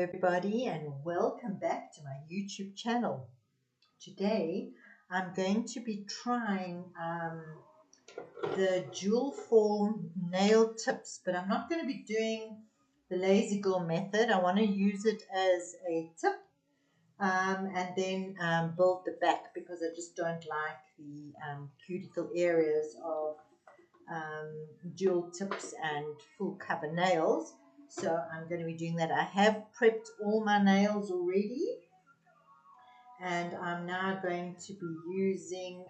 everybody, and welcome back to my YouTube channel. Today I'm going to be trying the dual form nail tips, but I'm not going to be doing the lazy girl method. I want to use it as a tip and then build the back, because I just don't like the cuticle areas of dual tips and full cover nails. So I'm going to be doing that. I have prepped all my nails already, and I'm now going to be using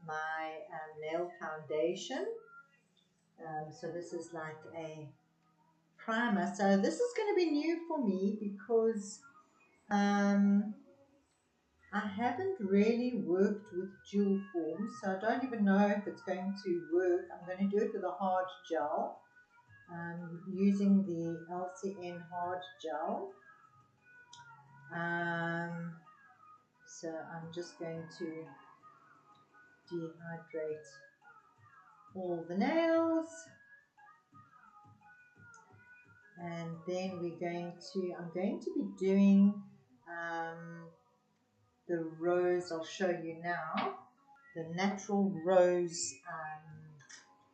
my nail foundation. So this is like a primer. So this is going to be new for me because I haven't really worked with dual forms, so I don't even know if it's going to work. I'm going to do it with a hard gel. Using the LCN hard gel. So I'm just going to dehydrate all the nails, and then I'm going to be doing the rose. I'll show you now the natural rose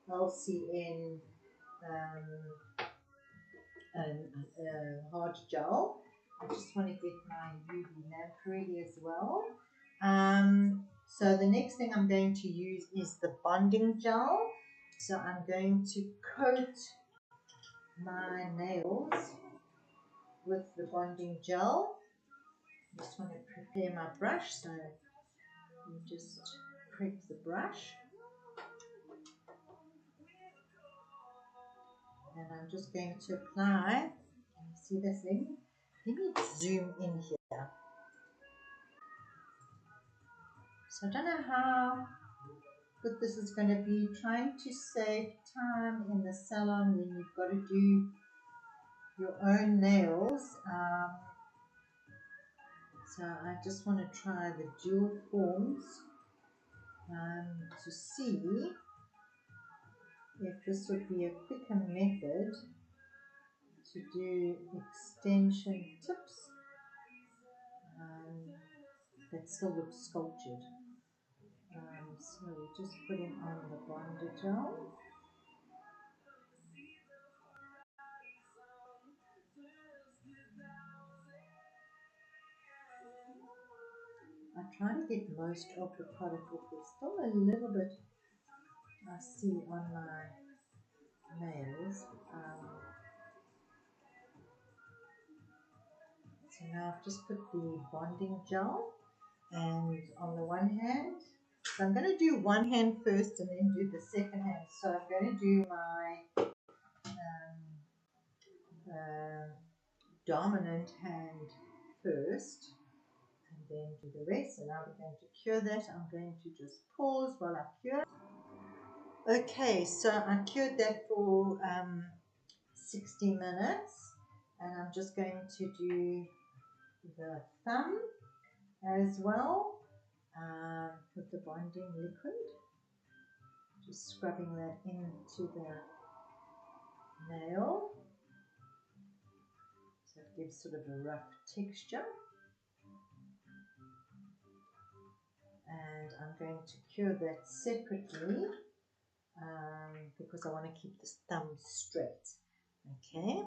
LCN hard gel. I just want to get my UV lamp ready as well. So the next thing I'm going to use is the bonding gel. So I'm going to coat my nails with the bonding gel. I just want to prepare my brush, so you just prep the brush. And I'm just going to apply. Can you see this thing? Let me zoom in here. So I don't know how good this is going to be, trying to save time in the salon when you've got to do your own nails. So I just want to try the dual forms to see if this would be a quicker method to do extension tips that still look sculptured. So we're just putting on the bonder gel. I try to get most of the product off. There's still a little bit I see on my nails. So now I've just put the bonding gel, and on the one hand, so I'm going to do one hand first and then do the second hand. So I'm going to do my dominant hand first and then do the rest. So now we're going to cure that. I'm going to just pause while I cure. Okay, so I cured that for 60 minutes, and I'm just going to do the thumb as well with the bonding liquid. Just scrubbing that into the nail so it gives sort of a rough texture. And I'm going to cure that separately because I want to keep this thumb straight. Okay.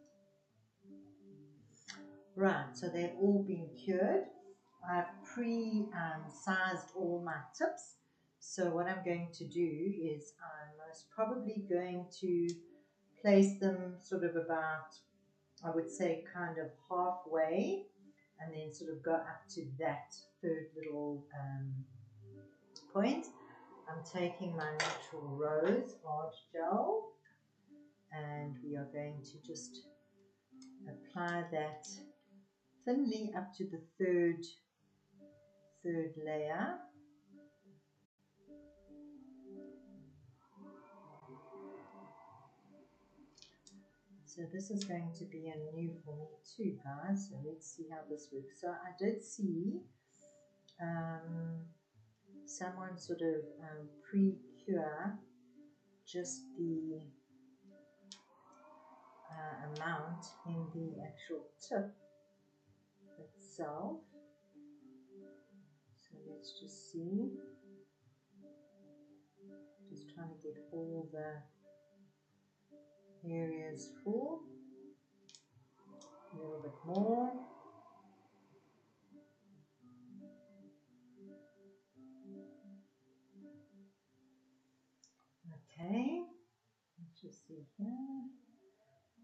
Right, so they've all been cured. I've pre-sized all my tips. So what I'm going to do is I'm most probably going to place them sort of about, I would say, kind of halfway, and then sort of go up to that third little point. I'm taking my natural rose hard gel, and we are going to just apply that thinly up to the third layer. So this is going to be a new for me too, guys. So let's see how this works. So I did see someone sort of pre-cure just the amount in the actual tip. itself. So let's just see. Just trying to get all the areas full. A little bit more. Okay, let's just see here.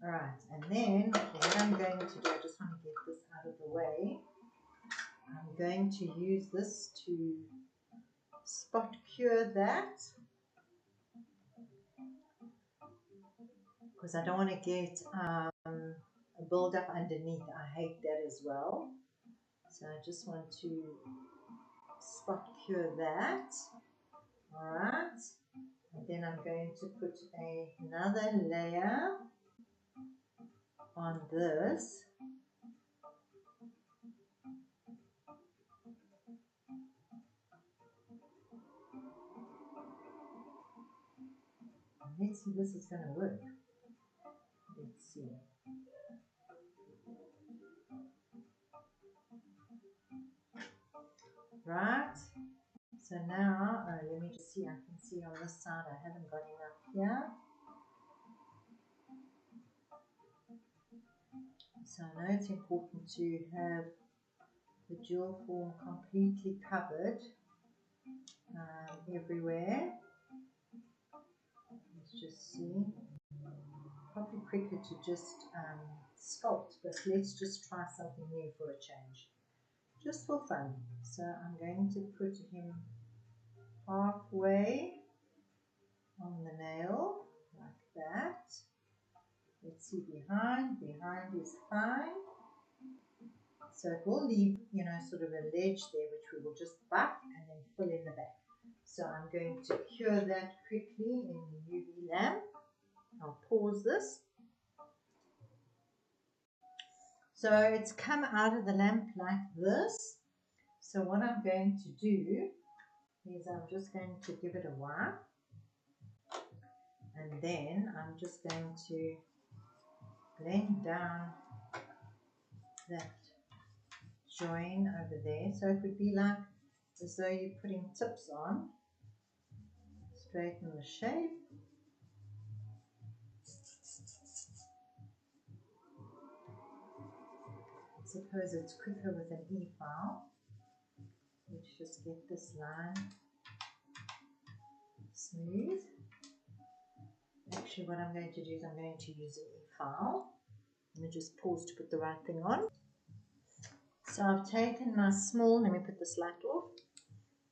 All right, and then what I'm going to do, I just want to get this out of the way. I'm going to use this to spot cure that, because I don't want to get a build up underneath. I hate that as well. So I just want to spot cure that. All right, and then I'm going to put another layer on this. Let's see if this is going to work. Let's see. Right. So now, let me just see. I can see on this side I haven't got enough here. So I know it's important to have the jewel form completely covered everywhere. Let's just see. Probably quicker to just sculpt, but let's just try something new for a change. Just for fun. So I'm going to put him halfway on the nail, like that. Let's see behind. Behind is fine. So it will leave, you know, sort of a ledge there, which we will just buff and then fill in the back. So I'm going to cure that quickly in the UV lamp. I'll pause this. So it's come out of the lamp like this. So what I'm going to do is I'm just going to give it a wipe. And then I'm just going to blend down that join over there. So it would be like as though you're putting tips on. Straighten the shape. I suppose it's quicker with an e-file. Let's just get this line smooth. Actually, what I'm going to do is I'm going to use an e-file. Let me just pause to put the right thing on. So I've taken my small, let me put this light off.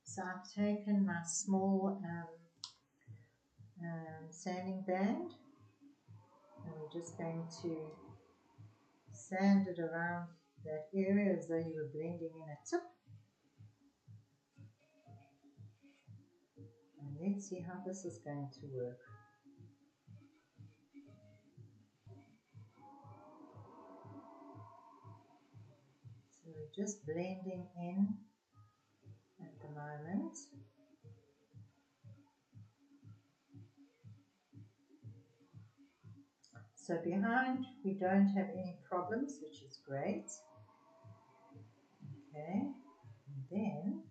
So I've taken my small sanding band, and we're just going to sand it around that area as though you were blending in a tip. And let's see how this is going to work. So we're just blending in at the moment. So behind we don't have any problems, which is great. Okay, and then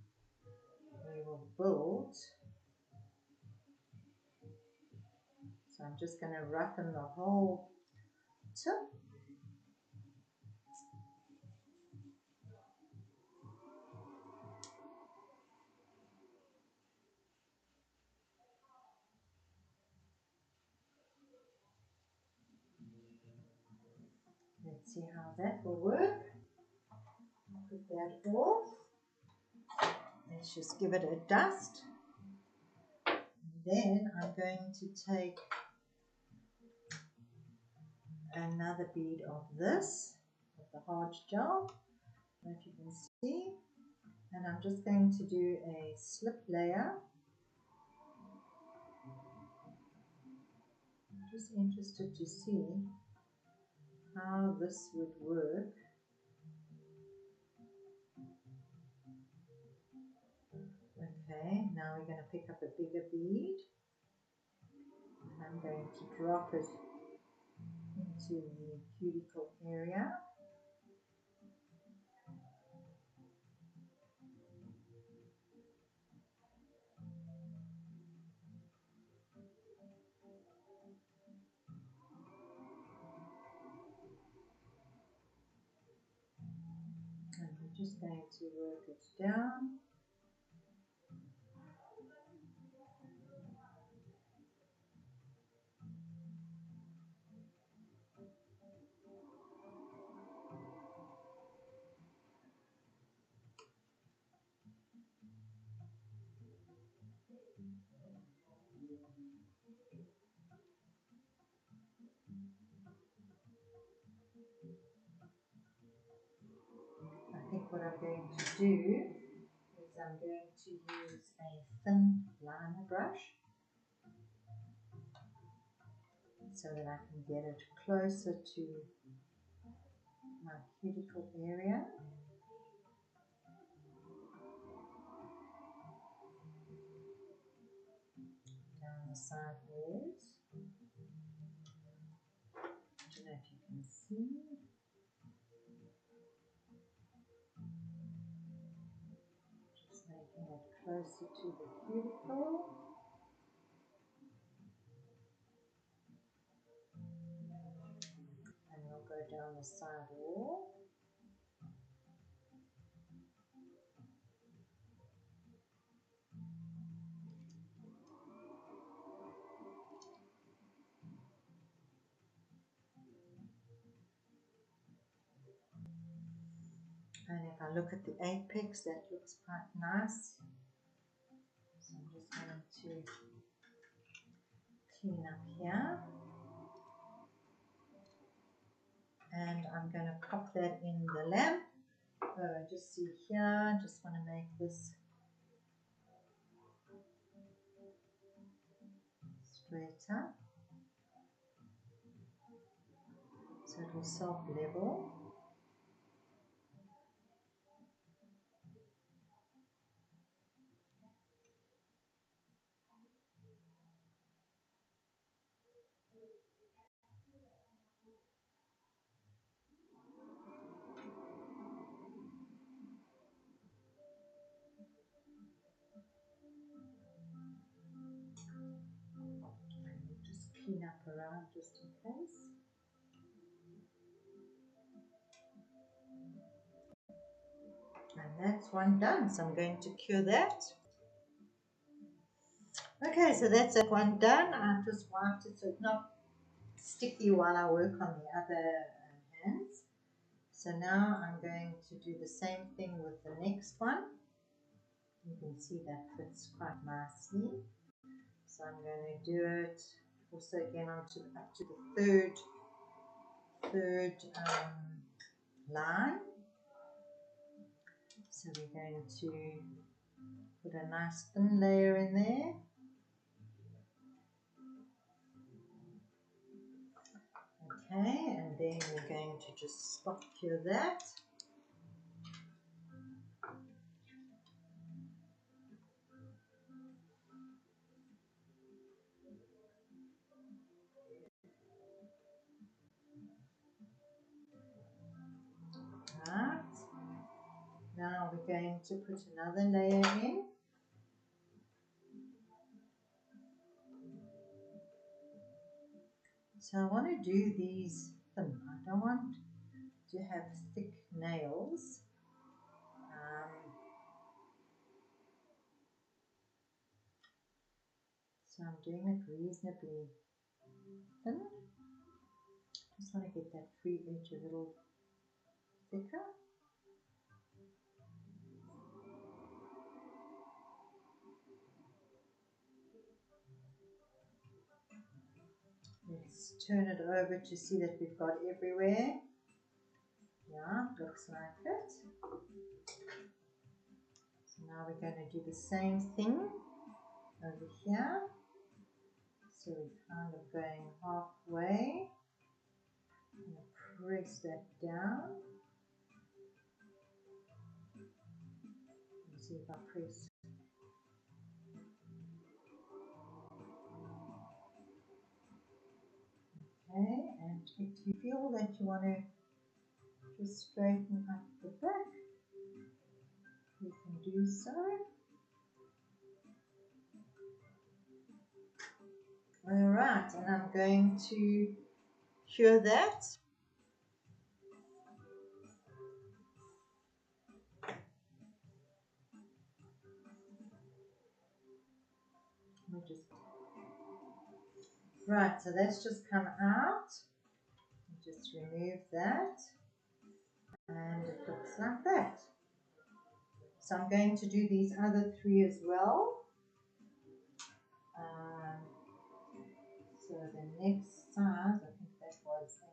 we will build. So I'm just going to roughen the whole tip. Let's see how that will work. Put that off. Let's just give it a dust. And then I'm going to take another bead of this, of the hard gel, if you can see. And I'm just going to do a slip layer. I'm just interested to see how this would work. Okay, now we're going to pick up a bigger bead. And I'm going to drop it into the cuticle area. just going to work it down. I think what I'm going to do is I'm going to use a thin liner brush so that I can get it closer to my cuticle area. Down the side walls. I don't know if you can see. Just making it closer to the cuticle. And we'll go down the side wall. And if I look at the apex, that looks quite nice. So I'm just going to clean up here. And I'm going to pop that in the lamp. Just see here, just want to make this straighter so it will self-level. Just clean up around just in case. And that's one done, so I'm going to cure that. Okay, so that's that one done. I've just wiped it so it's not sticky while I work on the other hands. So now I'm going to do the same thing with the next one. You can see that fits quite nicely. So I'm going to do it also again up to the third line. So we're going to put a nice thin layer in there. Okay, and then we're going to just spot cure that. Right. Now we're going to put another layer in. So I want to do these thin. I don't want to have thick nails. So I'm doing it reasonably thin. Just want to get that free edge a little thicker. Let's turn it over to see that we've got everywhere. Yeah, looks like it. So now we're going to do the same thing over here. So we're kind of going halfway. I'm going to press that down. Let's see if I press. Okay, and if you feel that you want to just straighten up the back, you can do so. Alright, and I'm going to cure that. Right, so that's just come out. Just remove that. And it looks like that. So I'm going to do these other three as well. So the next size, I think that was a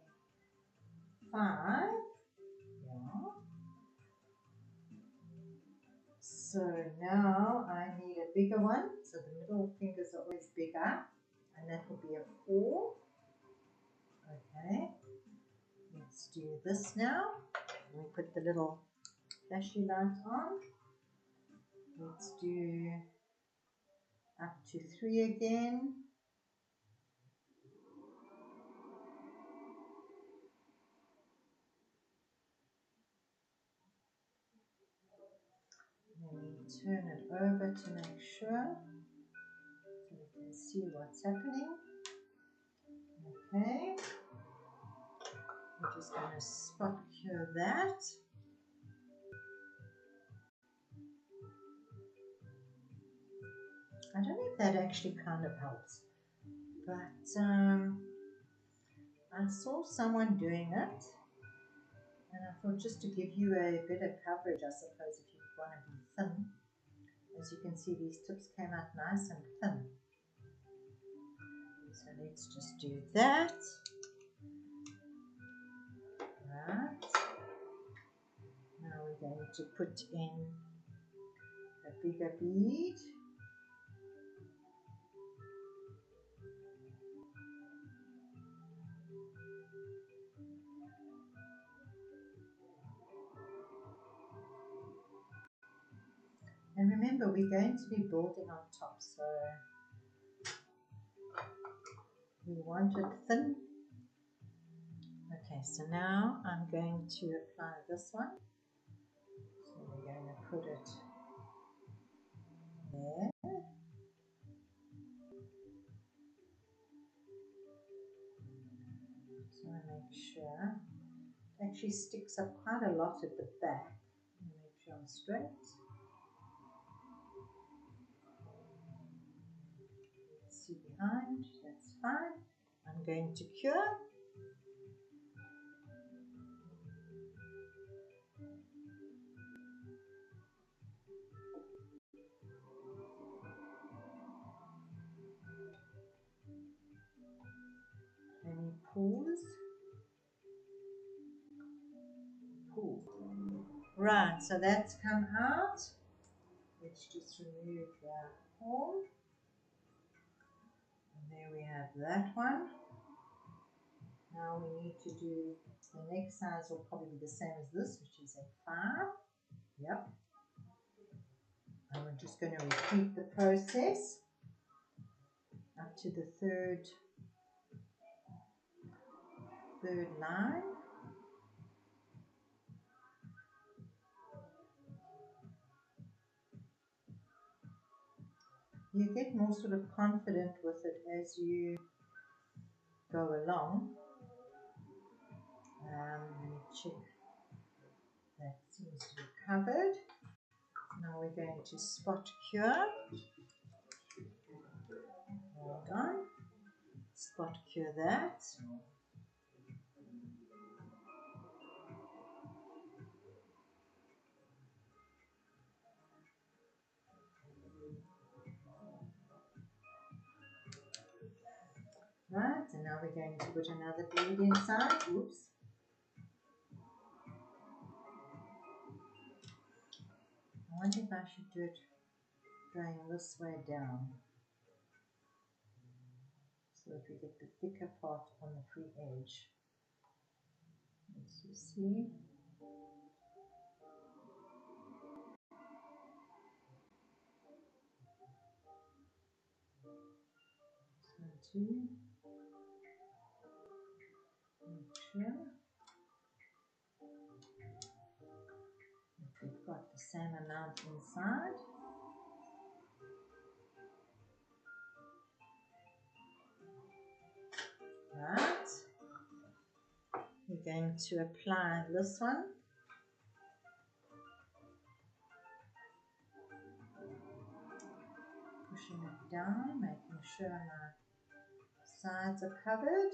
5. Yeah. So now I need a bigger one. So the middle fingers are always bigger. And that will be a 4. Okay. Let's do this now. We put the little flashy light on. Let's do up to 3 again. Then we turn it over to make sure so we can see what's happening. Okay. We're just going to spot cure that. I don't know if that actually kind of helps, but I saw someone doing it, and I thought just to give you a bit of coverage, I suppose, if you want to be thin. As you can see, these tips came out nice and thin. So let's just do that. Right. Now we're going to put in a bigger bead. And remember, we're going to be building on top, so we want it thin. Okay, so now I'm going to apply this one. So we're going to put it there. So I make sure it actually sticks up quite a lot at the back. Make sure I'm straight. See behind, that's fine. I'm going to cure. Let me pause. Pull. Right, so that's come out. Let's just remove the horn. And there we have that one. Now we need to do the next size will probably be the same as this, which is a 5. Yep. And we're just going to repeat the process up to the third line. You get more sort of confident with it as you go along. Let me check. That seems to be covered. Now we're going to spot cure. Hold on. Spot cure that. Right, and now we're going to put another bead inside. Oops. I wonder if I should do it going this way down, so that we get the thicker part on the free edge. As you see. So 2. Make sure that we've got the same amount inside. Right. We're going to apply this one. Pushing it down, making sure my sides are covered.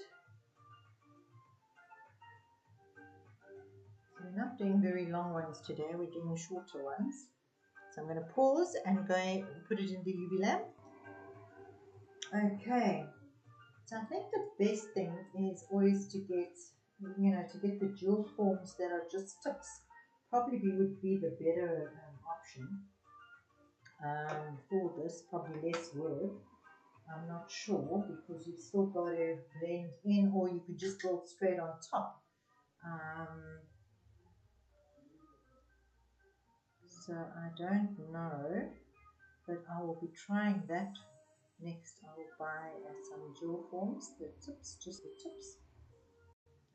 So we're not doing very long ones today, we're doing shorter ones. So I'm going to pause and go and put it in the UV lamp. Okay, so I think the best thing is always to get, to get the jewel forms that are just tips. Probably would be the better option for this, probably less work. I'm not sure because you've still got to blend in, or you could just build straight on top. So I don't know, but I will be trying that next. I will buy some jewel forms, the tips, just the tips,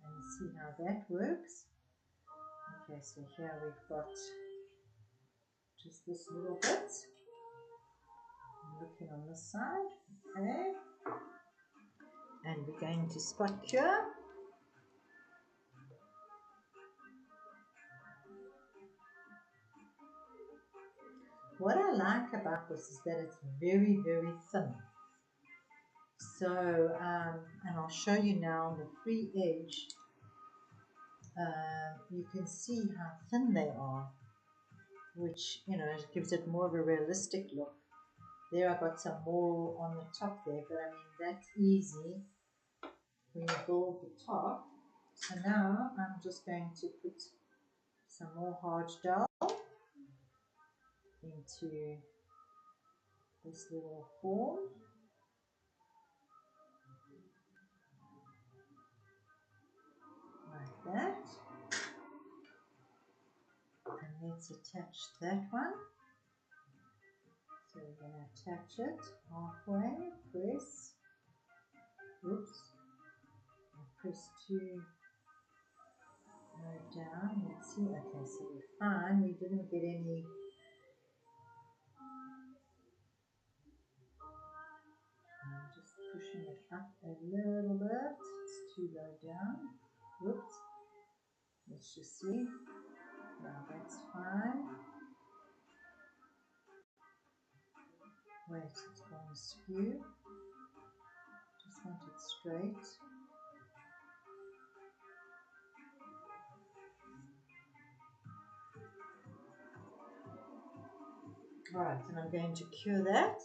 and see how that works. Okay, so here we've got just this little bit. I'm looking on this side, okay, and we're going to spot cure. What I like about this is that it's very, very thin. So, and I'll show you now on the free edge, you can see how thin they are, which, it gives it more of a realistic look. There I got some more on the top there, but I mean, that's easy when you build the top. So now I'm just going to put some more hard gel into this little form. Like that. And let's attach that one. So we're going to attach it halfway, press, oops, and press to go down. Let's see, okay, so we're fine. We didn't get any. I'm just pushing it up a little bit. It's too low down. Whoops. Let's just see. Now that's fine. Wait, it's going skew. Just want it straight. Alright, and I'm going to cure that.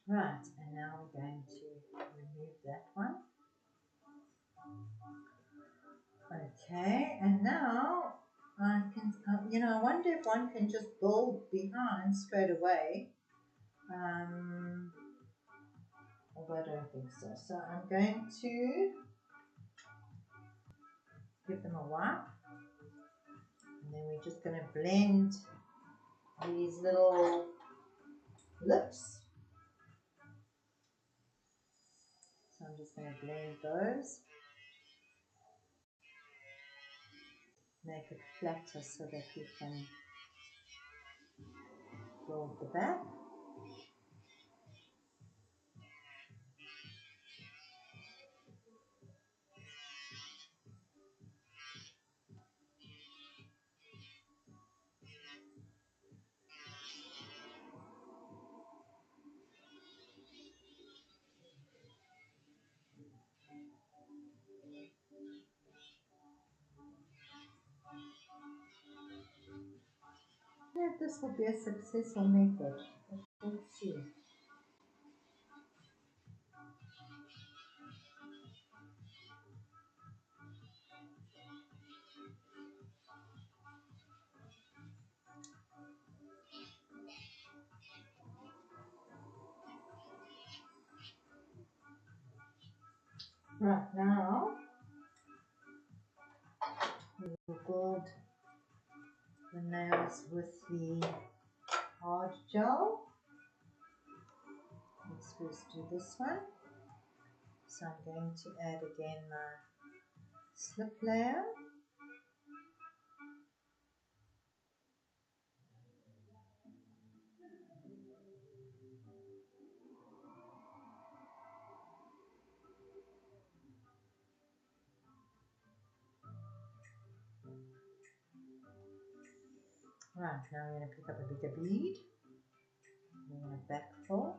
Right, and now we're going to remove that one. Okay, and now I can, I wonder if one can just build behind straight away. Although I don't think so. So I'm going to give them a wipe. And then we're just going to blend these little lips. So I'm just going to blend those. Make it flatter so that we can build the back. If this will be a successful method, let's see. Right now, we will build the nails with the hard gel. Let's first do this one. So I'm going to add again my slip layer. Right, now I'm going to pick up a bigger bead. I'm going to backfill.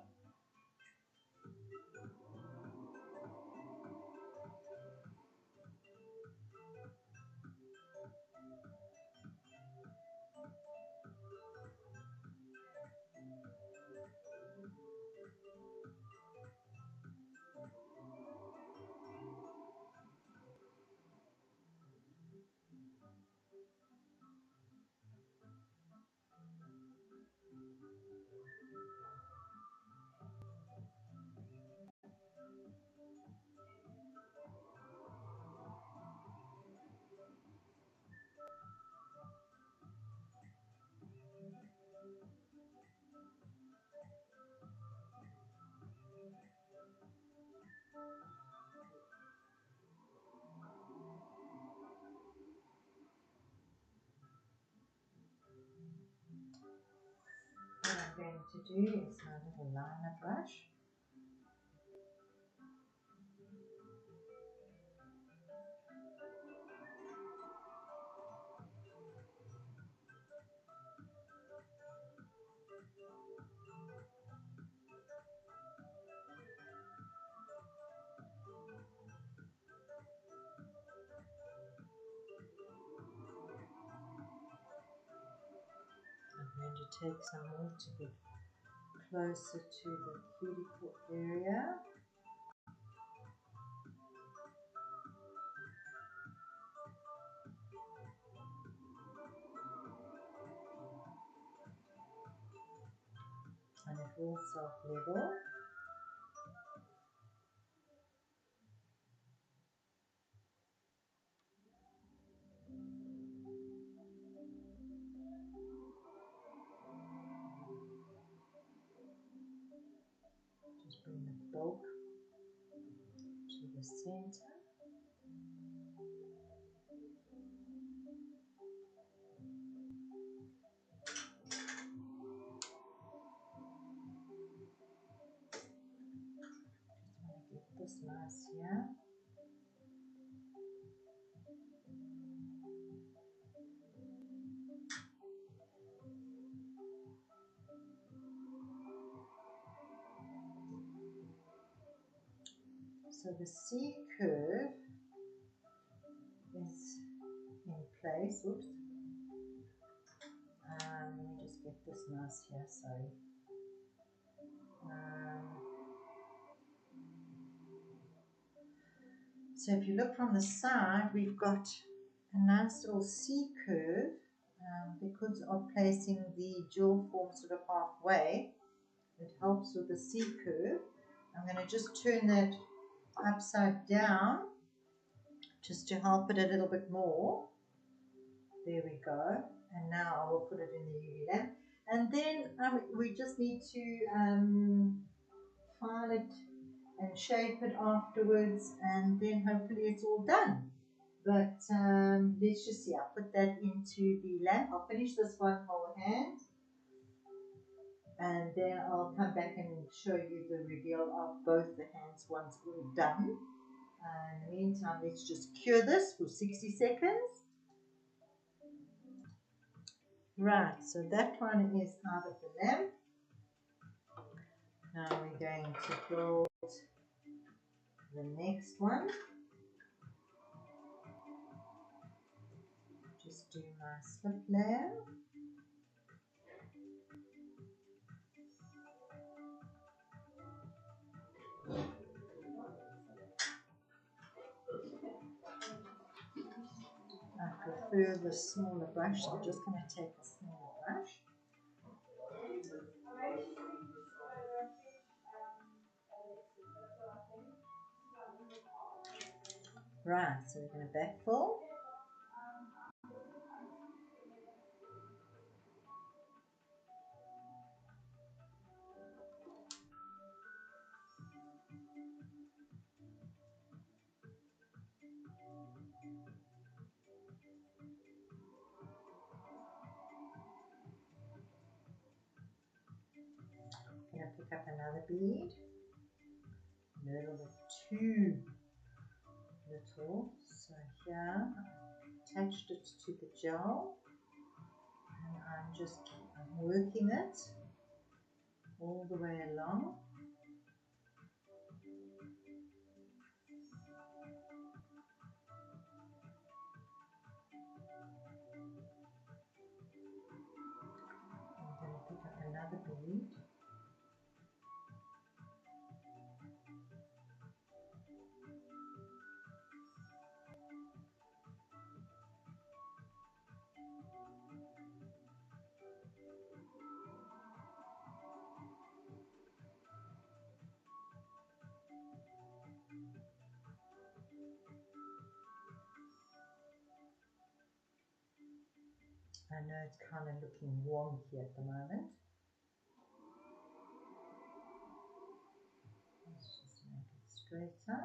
What I'm going to do is my little liner brush. I'm going to take some more to get closer to the cuticle area. And it will self-level. Just bring the bulk to the center. Just want to get this nice here. So the C curve is in place. Oops. Let me just get this nice here, sorry. So if you look from the side, we've got a nice little C curve because of placing the jewel form sort of halfway. It helps with the C curve. I'm going to just turn that upside down just to help it a little bit more. There we go. And now I will put it in the UV lamp. And then we just need to file it and shape it afterwards, and then hopefully it's all done. But let's just see, I'll put that into the lamp. I'll finish this one whole hand, and then I'll come back and show you the reveal of both the hands once all done. In the meantime, let's just cure this for 60 seconds. Right, so that one is out of the lamp. Now we're going to build the next one. Just do my slip layer. I prefer the smaller brush, so I'm just going to take a smaller brush. Right, so we're going to backfill. another bead, a little bit too little. So here, I attached it to the gel, and I'm working it all the way along. I'm going to pick up another bead. I know it's kind of looking wonky at the moment. Let's just make it straighter,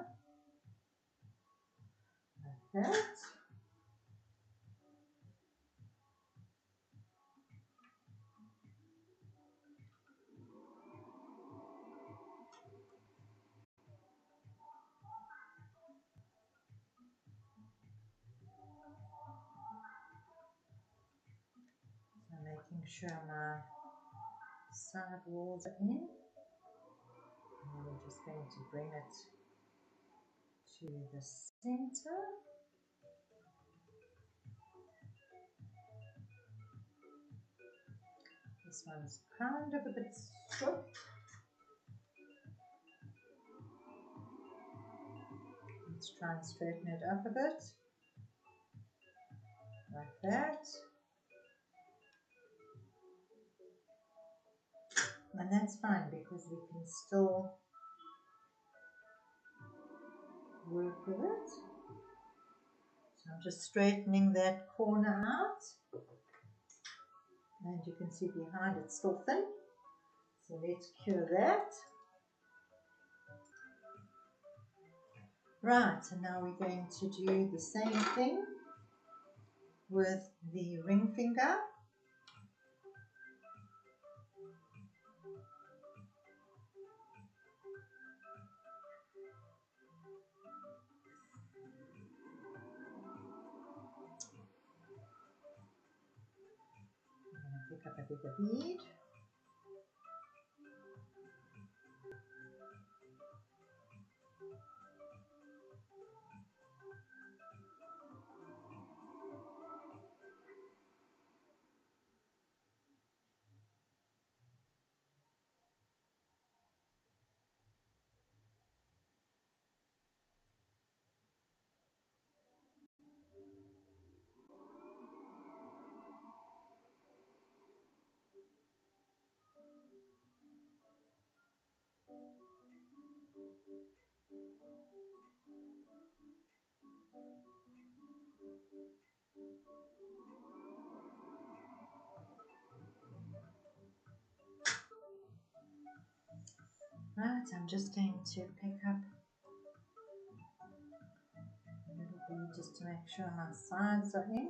like that. So making sure my side walls are in. And we're just going to bring it to the center. This one's kind of a bit stiff. Let's try and straighten it up a bit, like that. And that's fine because we can still work with it. So I'm just straightening that corner out. And you can see behind it's still thin. So let's cure that. Right, and now we're going to do the same thing with the ring finger. I'm going to pick up a bigger bead. Right, I'm just going to pick up a little bead just to make sure my sides are in.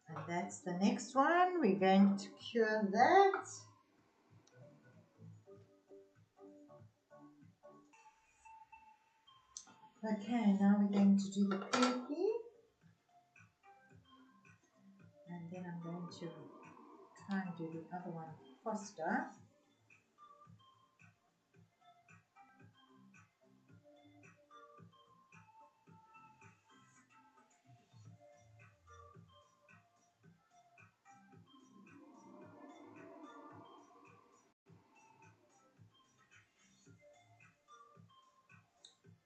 And that's the next one. We're going to cure that. Okay, now we're going to do the perky. And then I'm going to try and do the other one faster.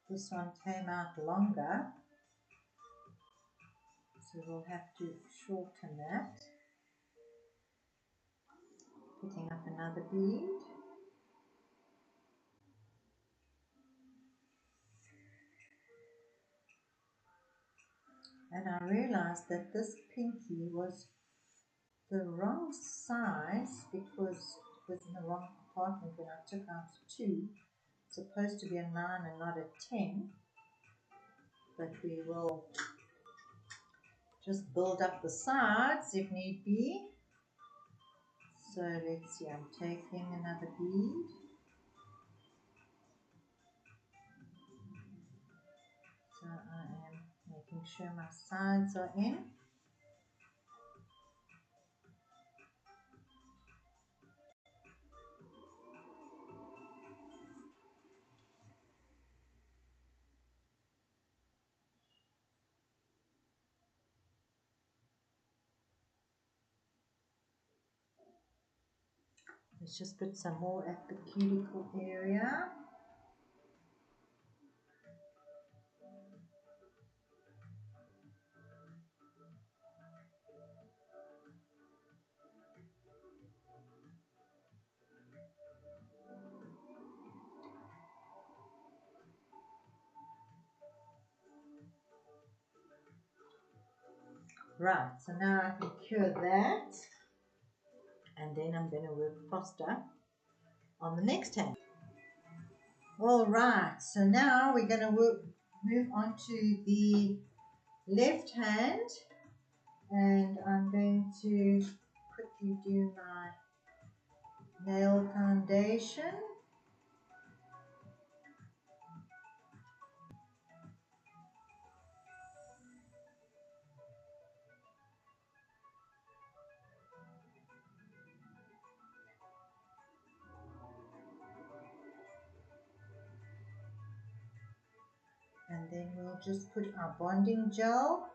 This one came out longer, so we'll have to shorten that. Picking up another bead. And I realized that this pinky was the wrong size because it was in the wrong compartment when I took out 2. It's supposed to be a 9 and not a 10. But we will just build up the sides if need be. So let's see, I'm taking another bead. So I am making sure my sides are in. Let's just put some more at the cuticle area. Right, so now I can cure that. And then I'm going to work faster on the next hand. All right, so now we're going to move on to the left hand, and I'm going to quickly do my nail foundation. And then we'll just put our bonding gel,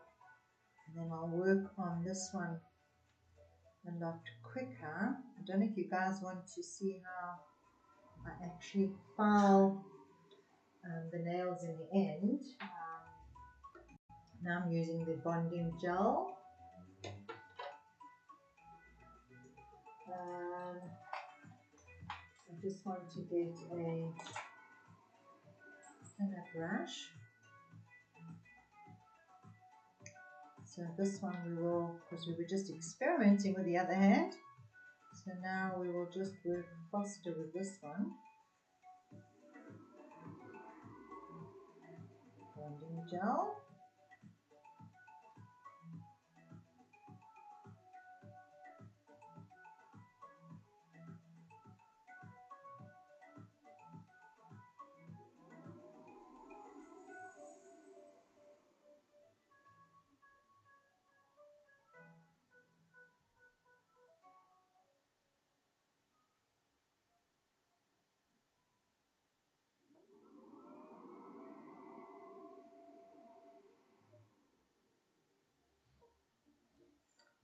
and then I'll work on this one a lot quicker. I don't know if you guys want to see how I actually file the nails in the end. Now I'm using the bonding gel. I just want to get a thinner brush. So this one we will, because we were just experimenting with the other hand, so now we will just work faster with this one. Bonding gel.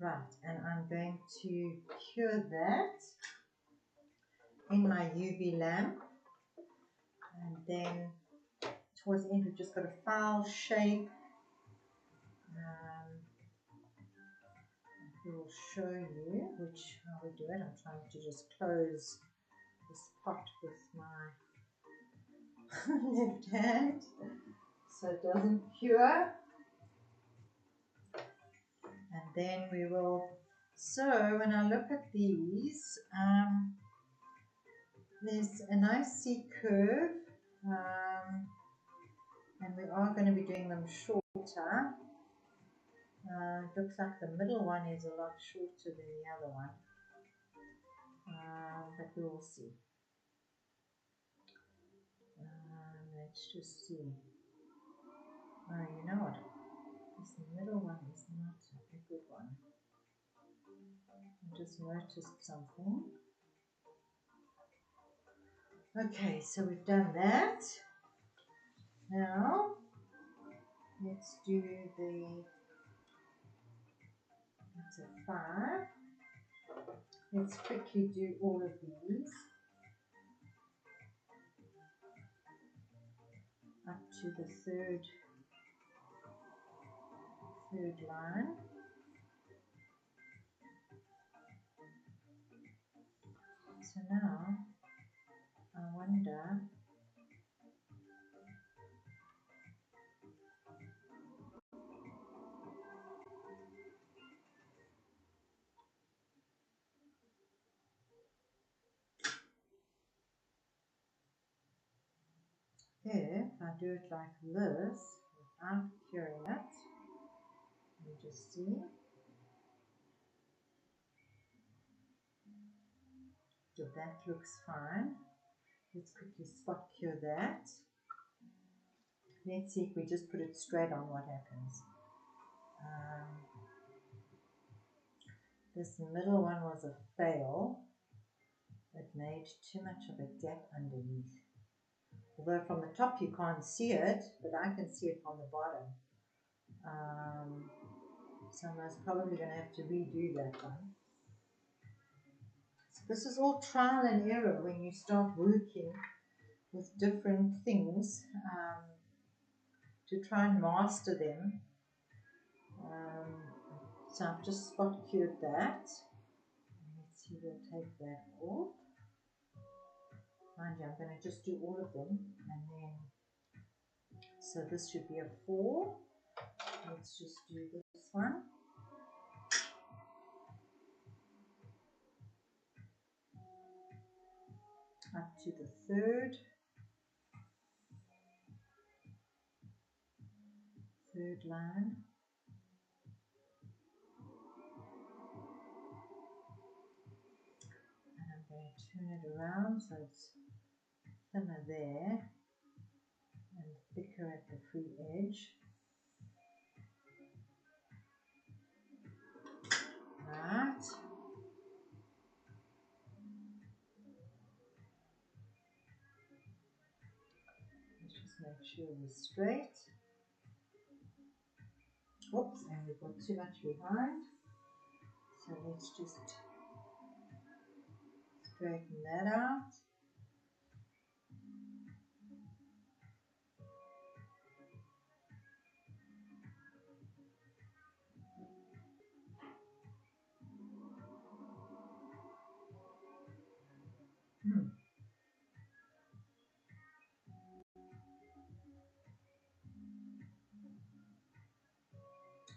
Right, and I'm going to cure that in my UV lamp, and then towards the end we've just got a foul shape. We will show you how we do it. I'm trying to just close this pot with my left hand so it doesn't cure. And then we will, so when I look at these, there's a nice C curve, and we are going to be doing them shorter. Looks like the middle one is a lot shorter than the other one, but we will see. Let's just see. Oh, you know what? This middle one is not a good one. I just noticed something. Okay, so we've done that. Now, let's do that's a 5. Let's quickly do all of these up to the third line. So now, I wonder, if I do it like this, without curing it, let me just see. So that looks fine. Let's quickly spot cure that. Let's see if we just put it straight on what happens. This middle one was a fail. It made too much of a gap underneath. Although from the top you can't see it, but I can see it from the bottom. So I'm most probably going to have to redo that one. So this is all trial and error when you start working with different things to try and master them. So I've just spot cured that. Let's see, we'll take that off. Mind you, I'm going to just do all of them, and then, so this should be a 4. Let's just do this one. Up to the third line. And I'm going to turn it around so it's thinner there and thicker at the free edge. Right. Let's just make sure we're straight. Oops, and we've got too much behind. So let's just straighten that out.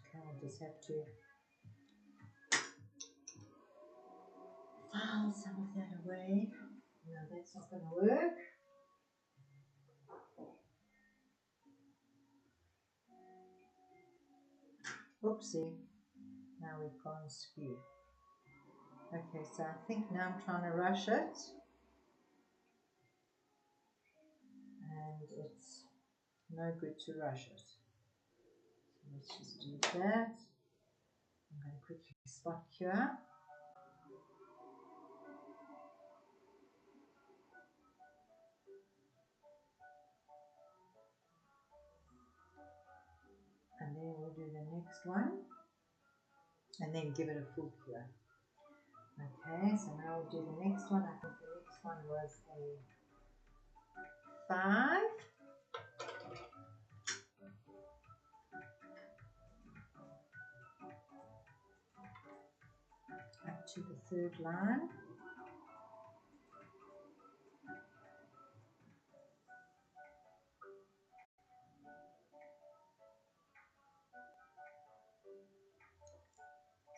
Okay, I'll just have to file some of that away. No, that's not going to work. Oopsie, now we've gone skew. Okay, so I think now I'm trying to rush it. And it's no good to rush it. So let's just do that. I'm going to quickly spot cure. And then we'll do the next one. And then give it a full cure. Okay, so now we'll do the next one. I think the next one was a 5. Up to the third line.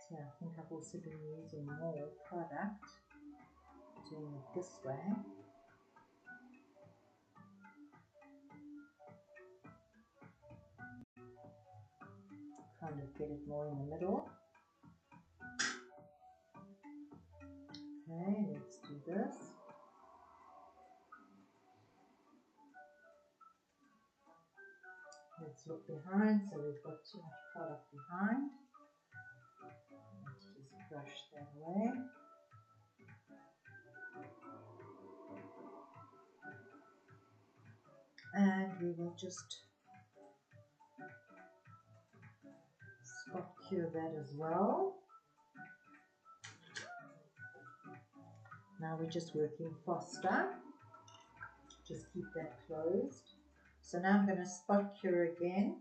So I think I've also been using more product, doing it this way. Kind of get it more in the middle. Okay, let's do this. Let's look behind, so we've got too much product behind. Let's just brush that away. And we will just spot cure that as well. Now we're just working faster. Just keep that closed. So now I'm going to spot cure again.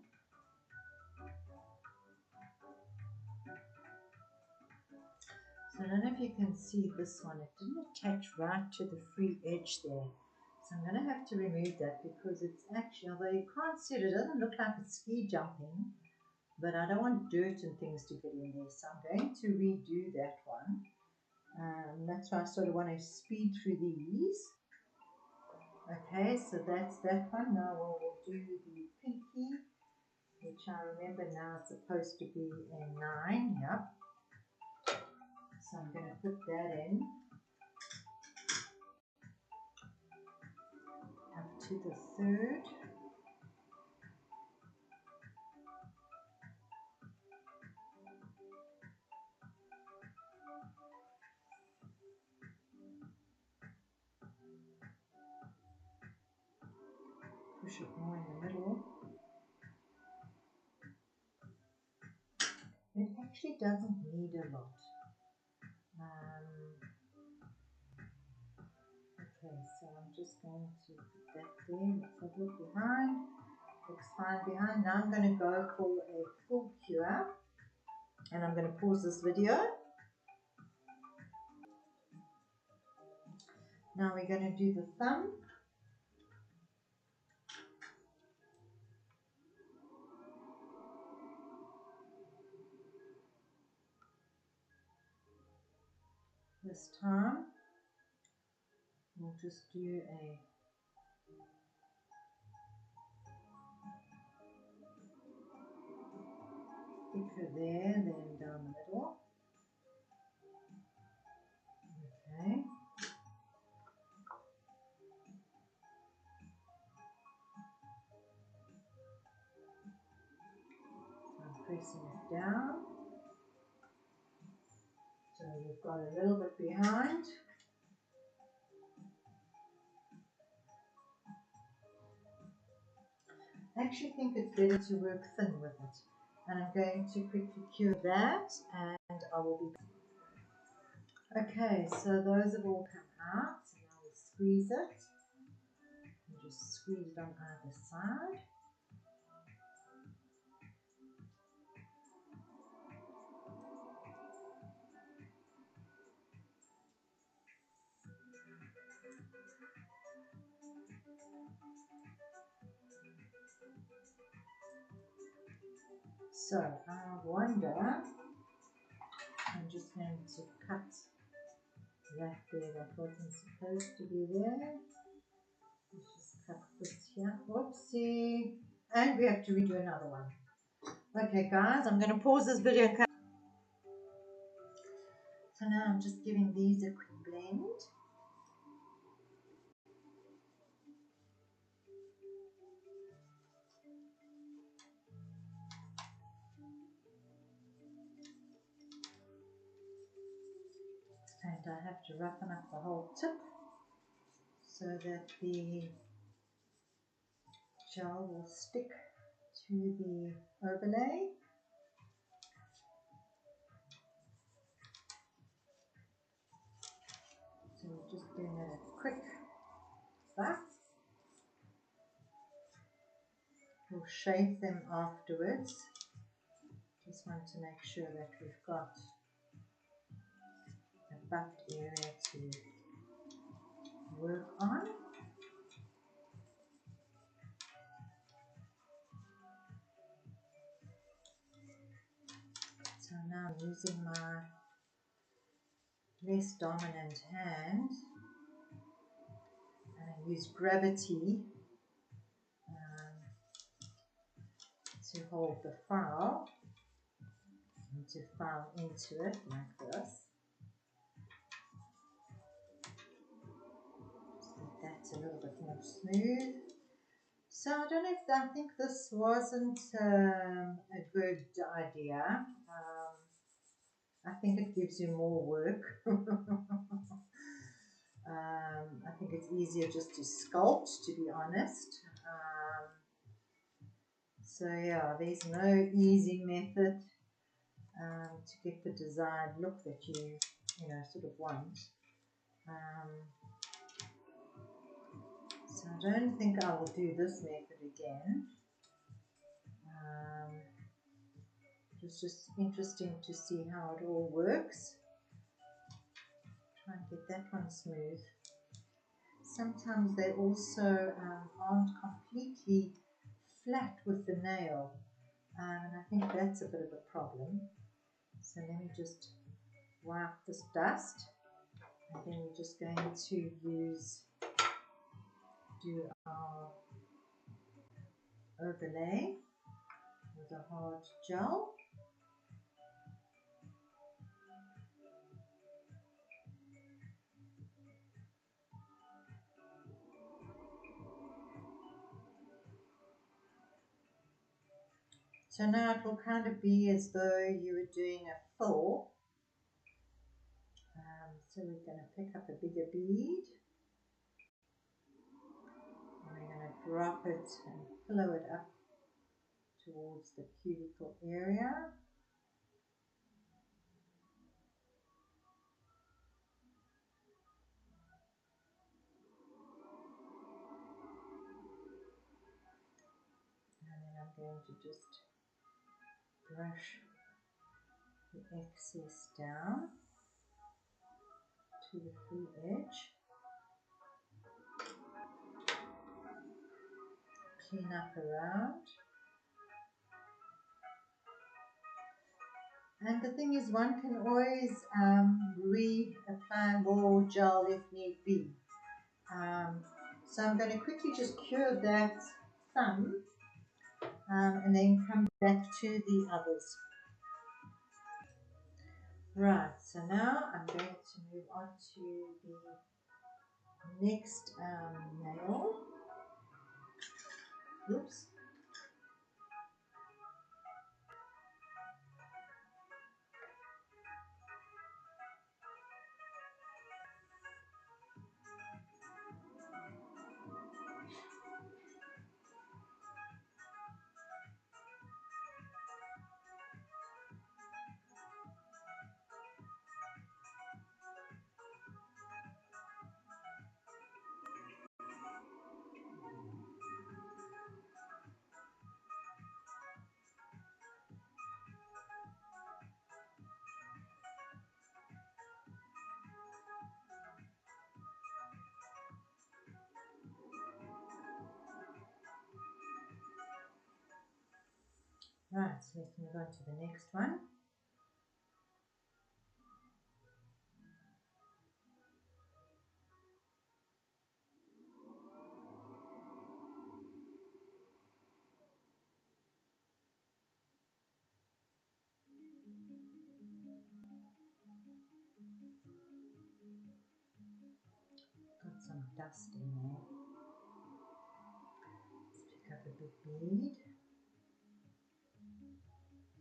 So I don't know if you can see this one. It didn't attach right to the free edge there. So I'm going to have to remove that because it's actually, although you can't see it, it doesn't look like it's ski jumping. But I don't want dirt and things to get in there. So I'm going to redo that one. That's why I sort of want to speed through these. Okay, so that's that one. Now we'll do the pinky, which I remember now is supposed to be a 9. Yep. So I'm going to put that in up to the 3rd. Push it more in the middle. It actually doesn't need a lot. Okay, so I'm just going to put that there. Let's have a look behind. Looks fine behind. Now I'm going to go for a full cure. And I'm going to pause this video. Now we're going to do the thumb. This time we'll just do a thicker there, then down the middle. Okay. So I'm pressing it down. So you've got a little bit behind. I actually think it's better to work thin with it. And I'm going to quickly cure that and I will be back. Okay, so those have all come out. So now we squeeze it. And just squeeze it on either side. So I wonder, I'm just going to cut that there, that wasn't supposed to be there. Let's just cut this here, whoopsie, and we have to redo another one. Okay guys, I'm going to pause this video and cut. So now I'm just giving these a quick blend. And I have to roughen up the whole tip so that the gel will stick to the overlay. So we're just doing it a quick bath. We'll shave them afterwards. Just want to make sure that we've got a buffed area to work on. So now I'm using my less dominant hand and I use gravity to hold the file and to file into it like this. Just make that a little bit more smooth. So I don't know if I think this wasn't a good idea. I think it gives you more work. I think it's easier just to sculpt, to be honest. So yeah, there's no easy method to get the desired look that you sort of want. So I don't think I will do this method again. It's just interesting to see how it all works. Try and get that one smooth. Sometimes they also aren't completely flat with the nail, and I think that's a bit of a problem. So let me just wipe this dust, and then we're just going to do our overlay with a hard gel. So now it will kind of be as though you were doing a fill. So we're going to pick up a bigger bead, and we're going to drop it and pillow it up towards the cuticle area. And then I'm going to just brush the excess down to the free edge. Clean up around. And the thing is, one can always reapply more gel if need be. So I'm going to quickly just cure that thumb and then come back to the others. Right, so now I'm going to move on to the next nail. Oops. Right, so let's move on to the next one. Got some dust in there. Let's pick up a big bead.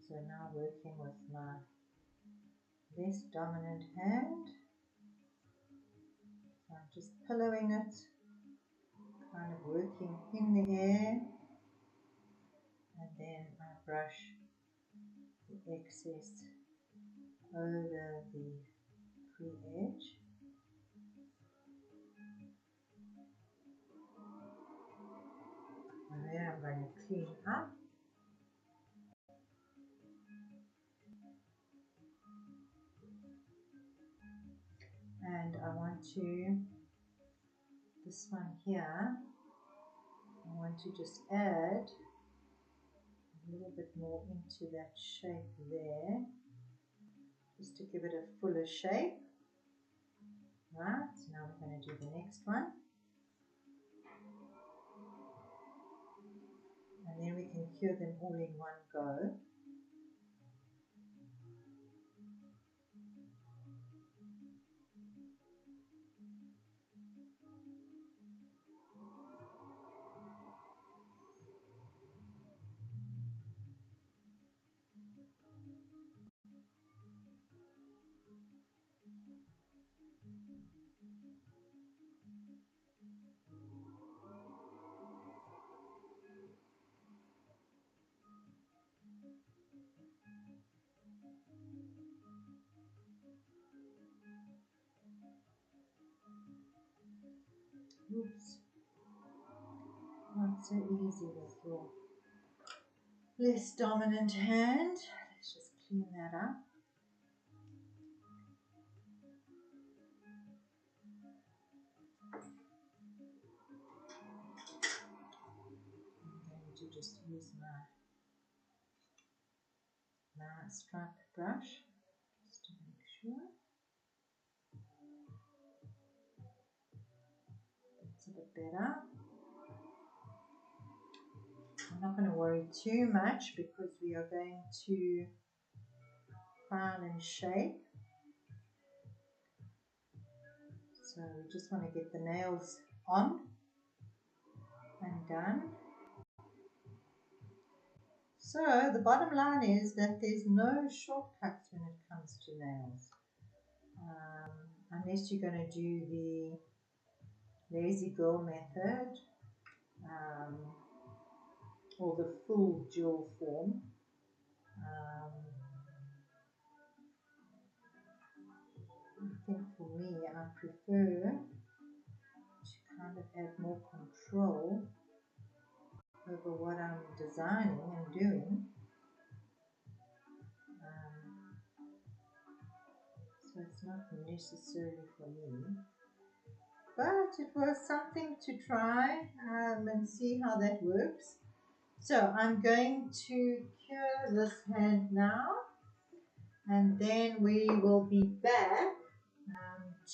So now working with my less dominant hand. So I'm just pillowing it, kind of working in the air, and then I brush the excess over the free edge. And then I'm going to clean up. And I want to, this one here, I want to just add a little bit more into that shape there, just to give it a fuller shape. Right, so now we're going to do the next one. And then we can cure them all in one go. Oops. Not so easy with your less dominant hand. Let's just clean that up. I'm going to just use my stripe brush just to make sure it's a bit better. I'm not going to worry too much because we are going to file and shape. So we just want to get the nails on and done. So the bottom line is that there's no shortcuts when it comes to nails. Unless you're going to do the lazy girl method or the full jewel form. I think for me, I prefer to kind of have more control over what I'm designing and doing. So it's not necessarily for me. But it was something to try and see how that works. So I'm going to cure this hand now, and then we will be back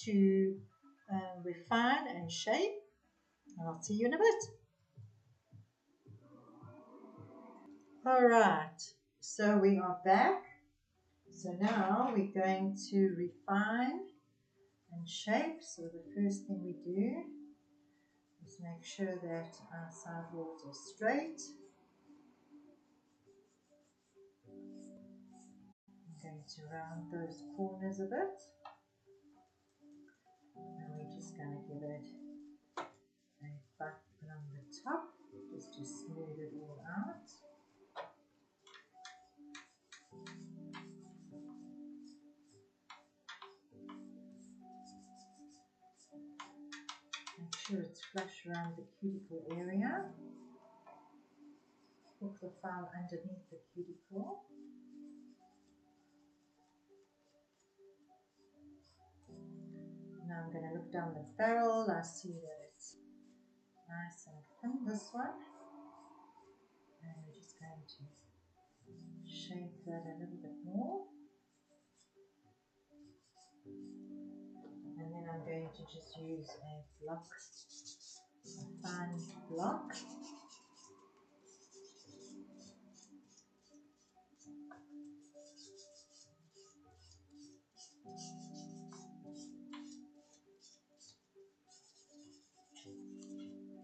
to refine and shape, and I'll see you in a bit. Alright, so we are back. So now we're going to refine and shape. So the first thing we do is make sure that our side walls are straight. I'm going to round those corners a bit. And we're just going to give it a butt along the top just to smooth it all out. Make sure it's flush around the cuticle area. Hook the file underneath the cuticle. Now I'm going to look down the barrel. I see that it's nice and thin, this one. And we're just going to shape that a little bit more. And then I'm going to just use a block, a fine block.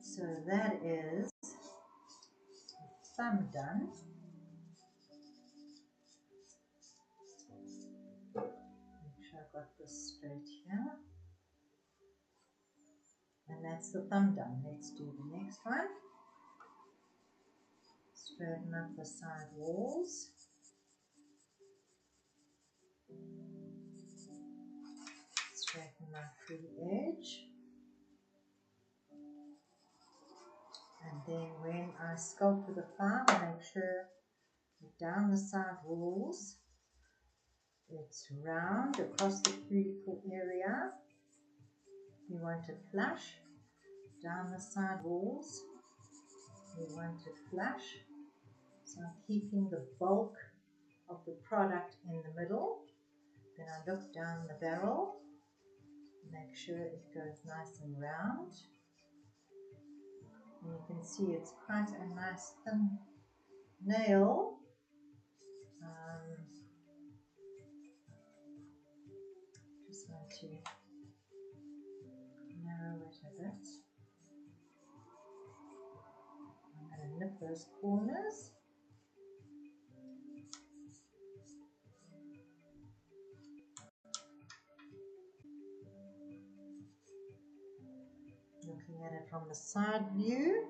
So that is the thumb done. Make sure I've got this straight here. And that's the thumb done. Let's do the next one. Straighten up the side walls. Straighten my free edge. And then when I sculpt with the file, make sure that down the side walls, it's round across the cuticle area. You want it flush. Down the side walls, you want it flush. So I'm keeping the bulk of the product in the middle. Then I look down the barrel, make sure it goes nice and round. And you can see it's quite a nice thin nail. Just want to narrow it a bit. I'm going to nip those corners. Looking at it from the side view.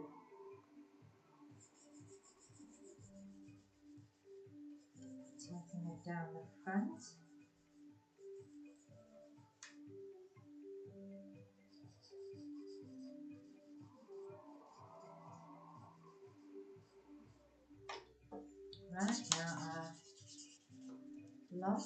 Taking it down the front. block.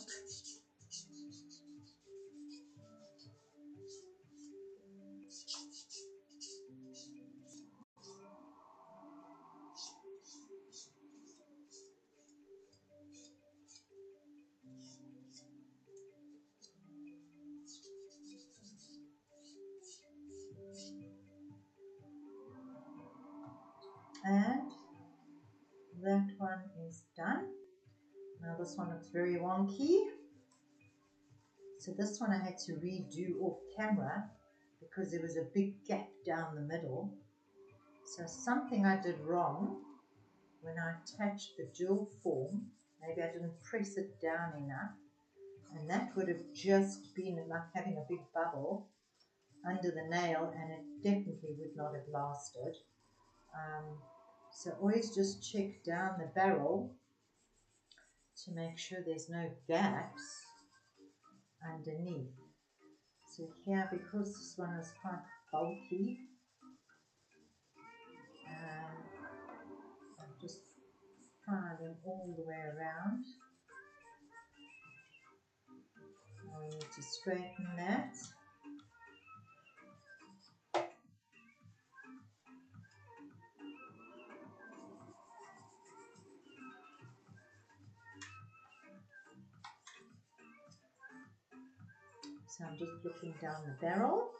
And that one is done. Now this one looks very wonky. So this one I had to redo off camera because there was a big gap down the middle. So something I did wrong when I attached the jewel form. Maybe I didn't press it down enough, and that would have just been like having a big bubble under the nail, and it definitely would not have lasted. So always just check down the barrel to make sure there's no gaps underneath. So here, because this one is quite bulky, I'm just filing all the way around. Now we need to straighten that. So I'm just looking down the barrel,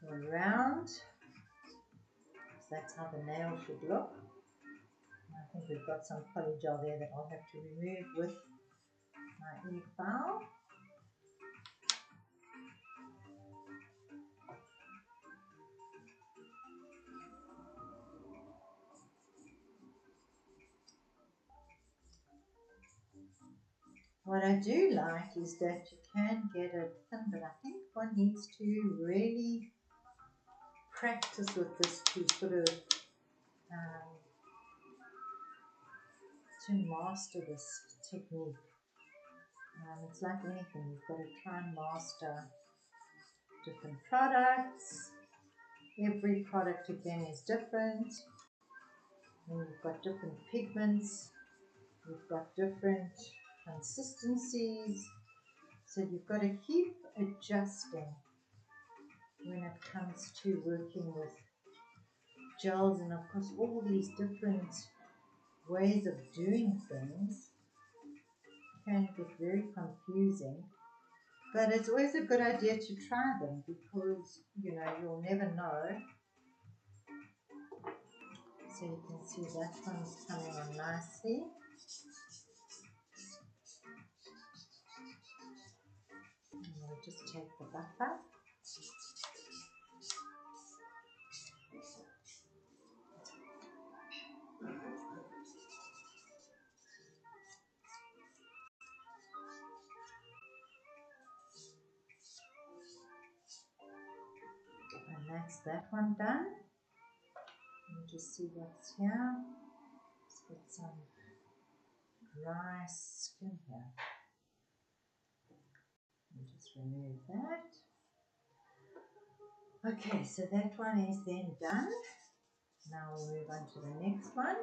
go around. So that's how the nail should look. I think we've got some polygel there that I'll have to remove with my e-file. What I do like is that you can get it thin, but I think one needs to really practice with this to sort of to master this technique. It's like anything, you've got to try and master different products. Every product again is different. And you've got different pigments, you've got different consistencies, so you've got to keep adjusting when it comes to working with gels, and of course all these different ways of doing things can get very confusing, but it's always a good idea to try them because you know you'll never know. So you can see that one's coming on nicely. And we'll just take the buffer. And that's that one done. You just see what's here. Let's get some dry skin here. And just remove that. Okay, so that one is then done. Now we'll move on to the next one.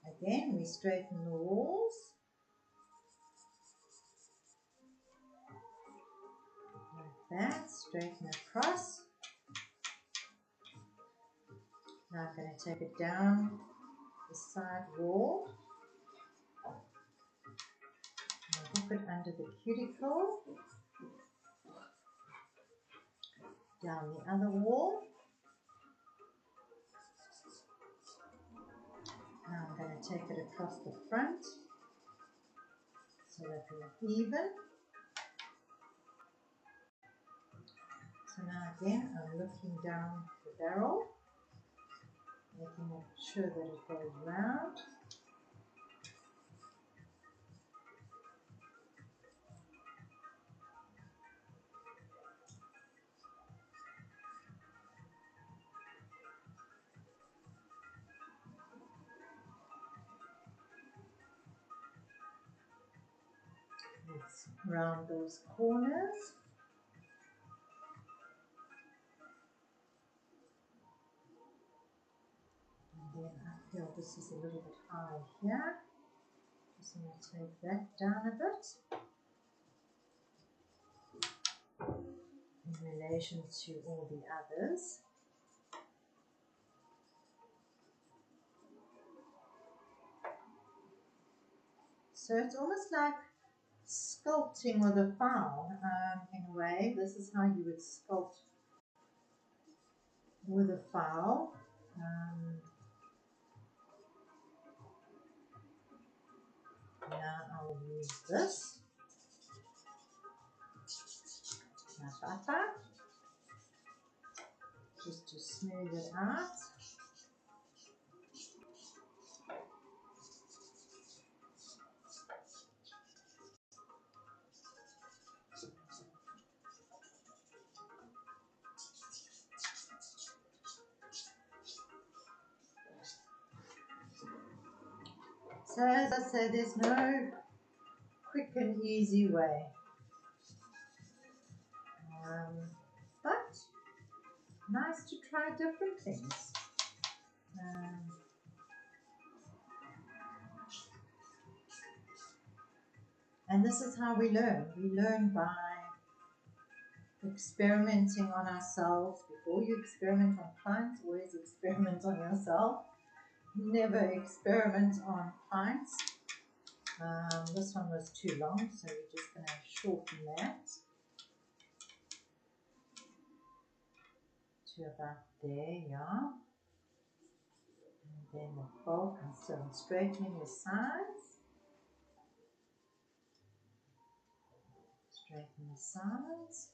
Again, we straighten the walls. Like that, straighten across. Now I'm going to take it down the side wall. I'll hook it under the cuticle. Down the other wall. Now I'm going to take it across the front so that we're even. So now again I'm looking down the barrel, making sure that it goes round. Let's round those corners. And then I feel this is a little bit high here. Just going to take that down a bit in relation to all the others. So it's almost like sculpting with a file in a way. This is how you would sculpt with a file. Now I'll use this, my butter, just to smooth it out. So as I said, there's no quick and easy way, but nice to try different things. And this is how we learn. We learn by experimenting on ourselves. Before you experiment on clients, always experiment on yourself. Never experiment on clients. This one was too long, so we're just going to shorten that to about there, yeah. And then the bulk, and so I'm straightening the sides. Straighten the sides.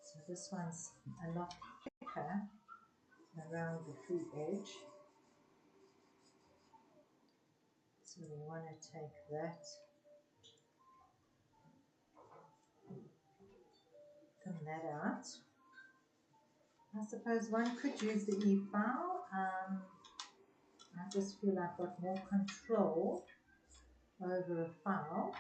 So this one's a lot thicker around the free edge. So we want to take that, trim that out. I suppose one could use the e-file. I just feel I've got more control over a file.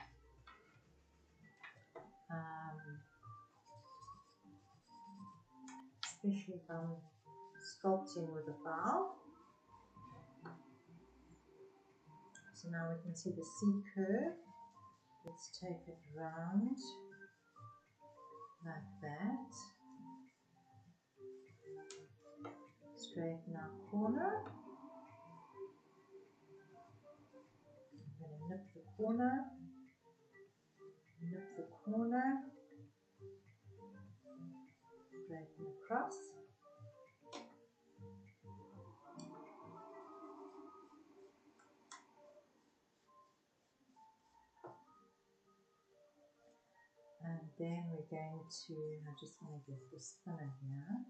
Especially if I'm sculpting with a file. So now we can see the C curve. Let's take it round like that. Straighten our corner. I'm going to nip the corner. Nip the corner. Straighten across. And then we're going to, I just want to get this thinner here.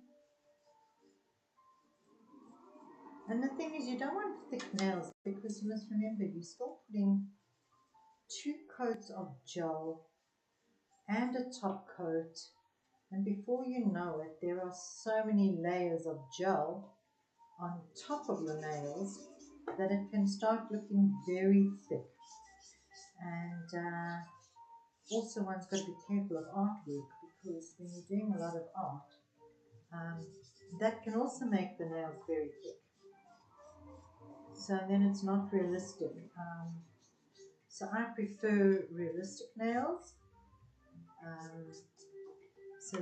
And the thing is, you don't want thick nails because you must remember you're still putting 2 coats of gel and a top coat, and before you know it, there are so many layers of gel on top of your nails that it can start looking very thick. And also one's got to be careful of artwork, because when you're doing a lot of art, that can also make the nails very thick. So then it's not realistic. So I prefer realistic nails. So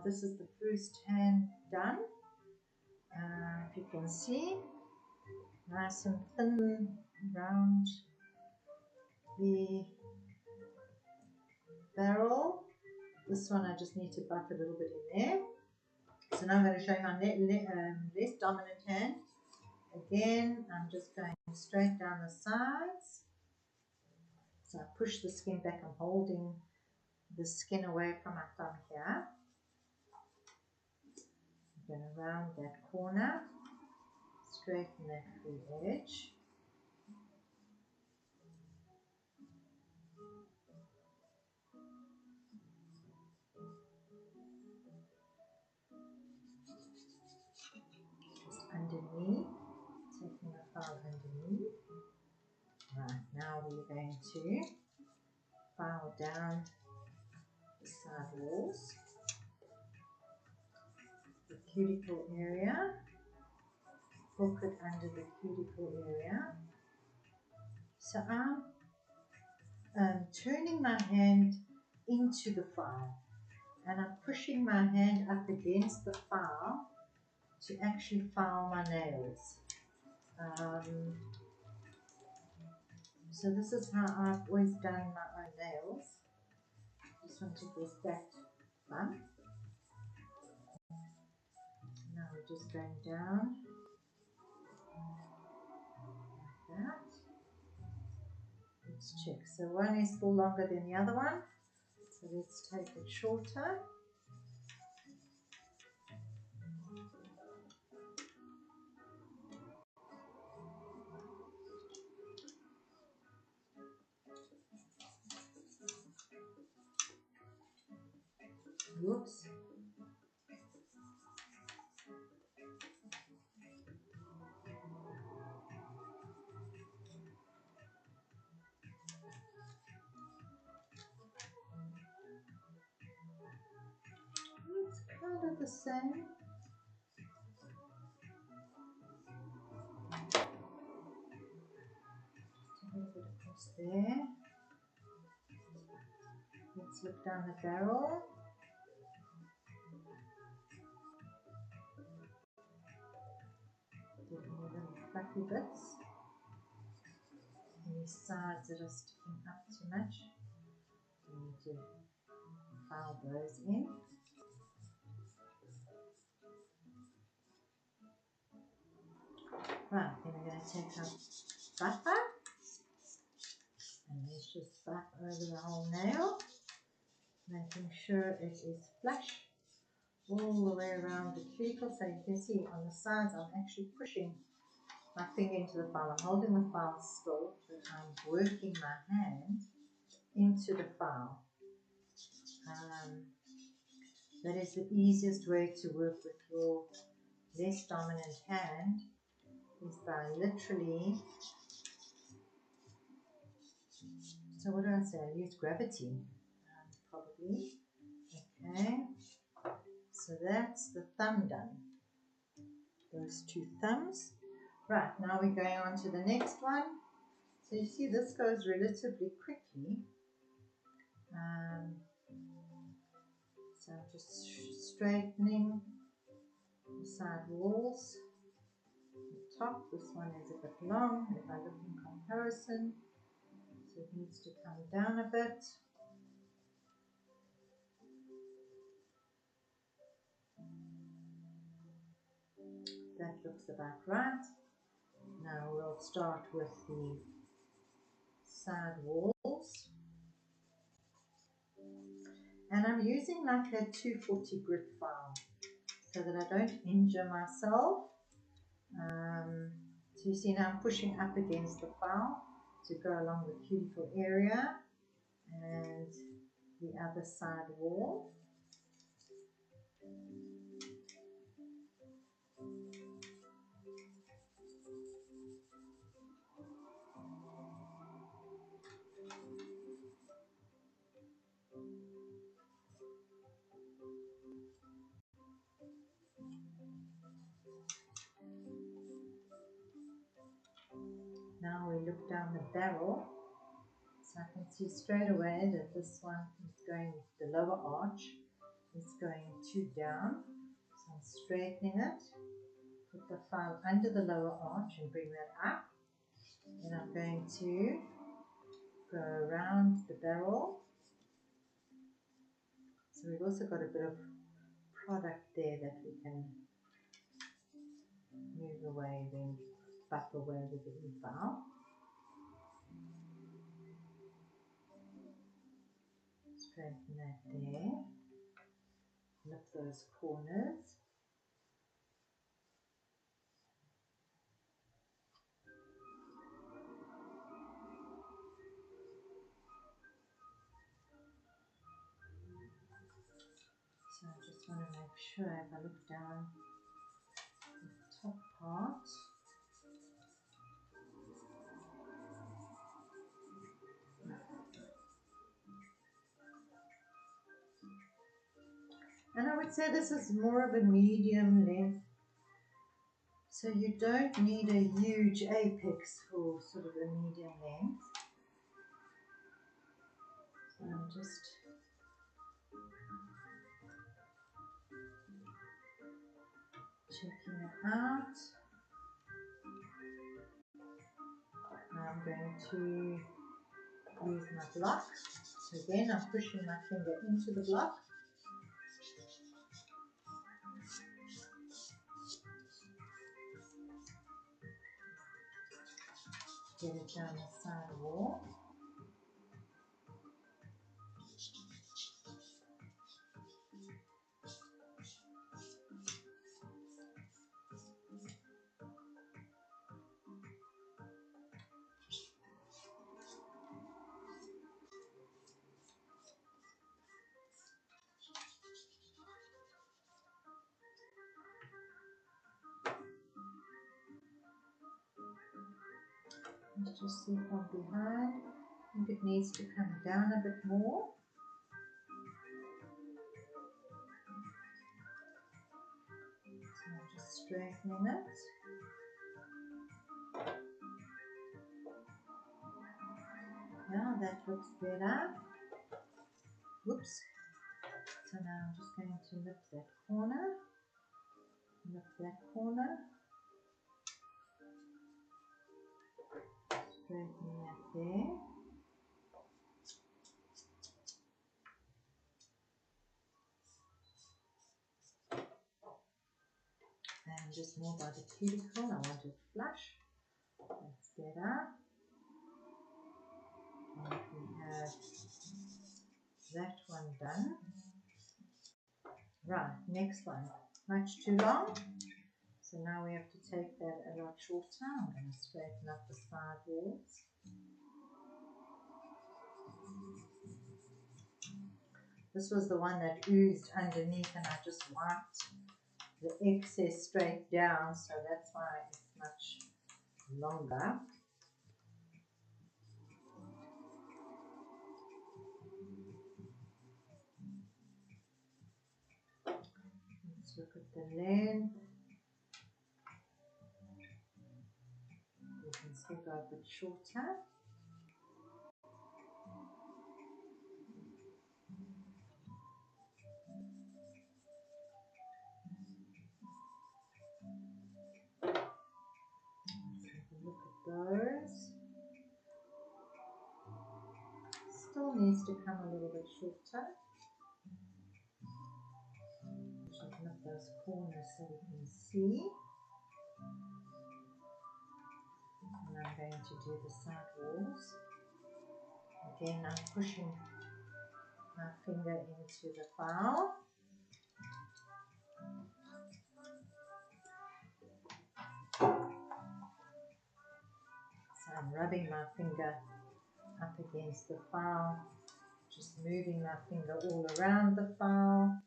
this is the first hand done. If you can see, nice and thin around the barrel. This one I just need to buff a little bit in there. So now I'm going to show you my less dominant hand. Again, I'm just going straight down the sides. So I push the skin back. I'm holding the skin away from my thumb here. I'm going to round that corner, straighten that free edge. Just underneath, taking the file underneath. Right, now we're going to file down the side walls, the cuticle area, hook it under the cuticle area. So I'm turning my hand into the file, and I'm pushing my hand up against the file to actually file my nails. So this is how I've always done my own nails. Just want to get that fun. Now we're just going down like that. Let's check. So one is still longer than the other one. So let's take it shorter. Whoops. It's kind of the same. Just a little bit across there. Let's look down the barrel. Get more little fluffy bits. Any sides that are sticking up too much, we need to file those in. Right, then we're going to take our buffer and let's just buff over the whole nail, making sure it is flush all the way around the cuticle. So you can see on the sides I'm actually pushing my finger into the file. I'm holding the file still, but I'm working my hand into the file. That is the easiest way to work with your less dominant hand, is by literally, so what do I say? I use gravity, probably. Okay, so that's the thumb done. Those two thumbs. Right, now we're going on to the next one. So you see this goes relatively quickly. So I'm just straightening the side walls. The top, this one is a bit long if I look in comparison, so it needs to come down a bit. That looks about right. Now we'll start with the side walls. And I'm using like a 240 grit file so that I don't injure myself. So you see now I'm pushing up against the file to go along the cuticle area and the other side wall. Now we look down the barrel, so I can see straight away that this one is going, the lower arch is going too down. So I'm straightening it, put the file under the lower arch and bring that up. Then I'm going to go around the barrel. So we've also got a bit of product there that we can move away, then buff away with the e-file. Straighten that there. Lift those corners. So I just want to make sure if I look down the top part, and I would say this is more of a medium length So you don't need a huge apex for sort of a medium length. So I'm just checking it out. Now I'm going to use my block. So again, I'm pushing my finger into the block. Get it down the side wall. Let's just see from behind. I think it needs to come down a bit more. So I'm just straightening it. Yeah, that looks better. Whoops. So now I'm just going to lift that corner. Lift that corner. Straightening that there. And just more by the cuticle. I want it flush. That's better. And we have that one done. Right, next one. Much too long. So now we have to take that a lot shorter. I'm going to straighten up the side walls. This was the one that oozed underneath and I just wiped the excess straight down, so that's why it's much longer. Let's look at the length. You can see go a bit shorter. Look at those. Still needs to come a little bit shorter. Just open up those corners so we can see. And I'm going to do the side walls. Again, I'm pushing my finger into the file. So I'm rubbing my finger up against the file, just moving my finger all around the file.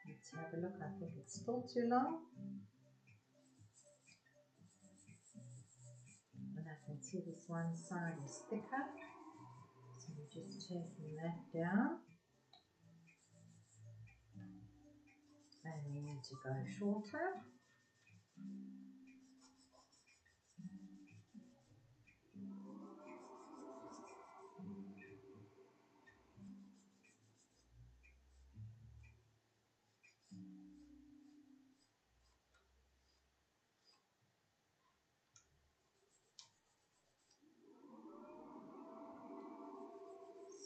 Let's have a look. I think it's still too long. And I can see this one side is thicker. So we're just taking that down. And we need to go shorter.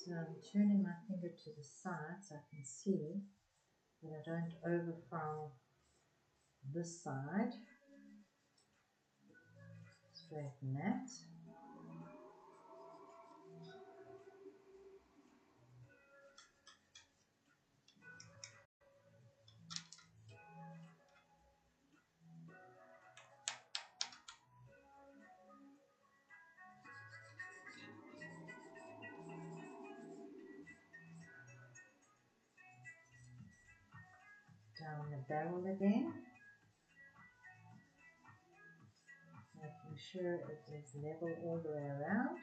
So I'm turning my finger to the side so I can see that I don't overfile this side. Straighten that. Down the barrel again. making sure it is level all the way around.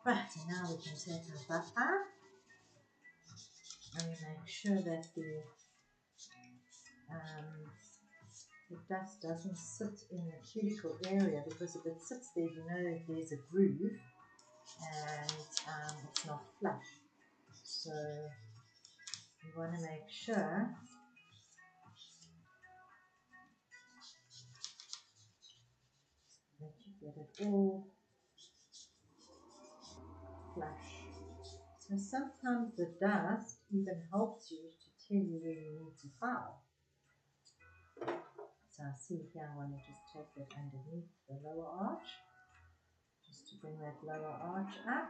Right, and now we can take our buffer and we make sure that the dust doesn't sit in the cuticle area, because if it sits there, you know there's a groove and it's not flush. So you want to make sure that you get it all flush. So sometimes the dust even helps you to tell you where you need to file. So I see here I want to just take that underneath the lower arch, just to bring that lower arch up.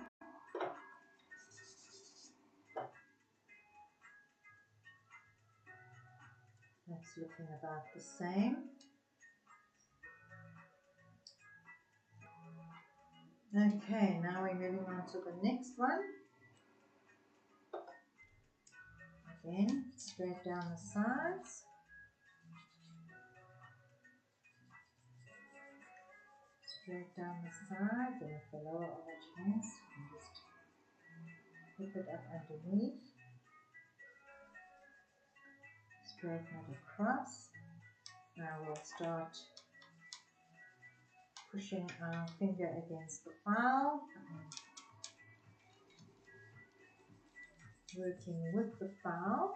That's looking about the same. Okay, now we're moving on to the next one. Again, straight down the sides. Straight down the sides, and with the lower arch ends, you can just whip it up underneath. Straighten it across. Now we'll start pushing our finger against the file and working with the file.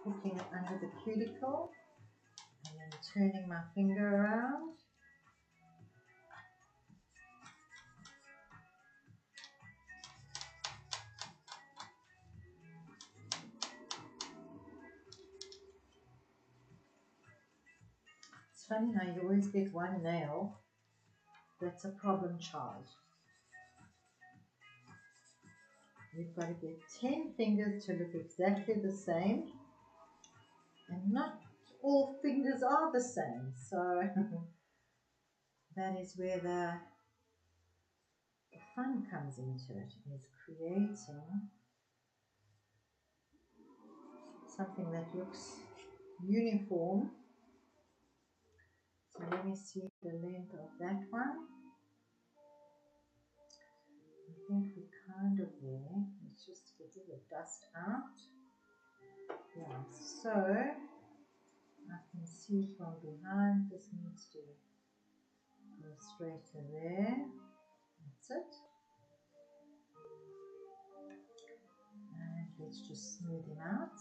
Hooking it under the cuticle and then turning my finger around. It's funny how you always get one nail that's a problem child. You've got to get 10 fingers to look exactly the same, and not all fingers are the same. So that is where the fun comes into it, is creating something that looks uniform. So let me see the length of that one. I think we're kind of there. Let's just get all the dust out. Yeah, so I can see from behind this needs to go straight to there. That's it. And let's just smooth him out.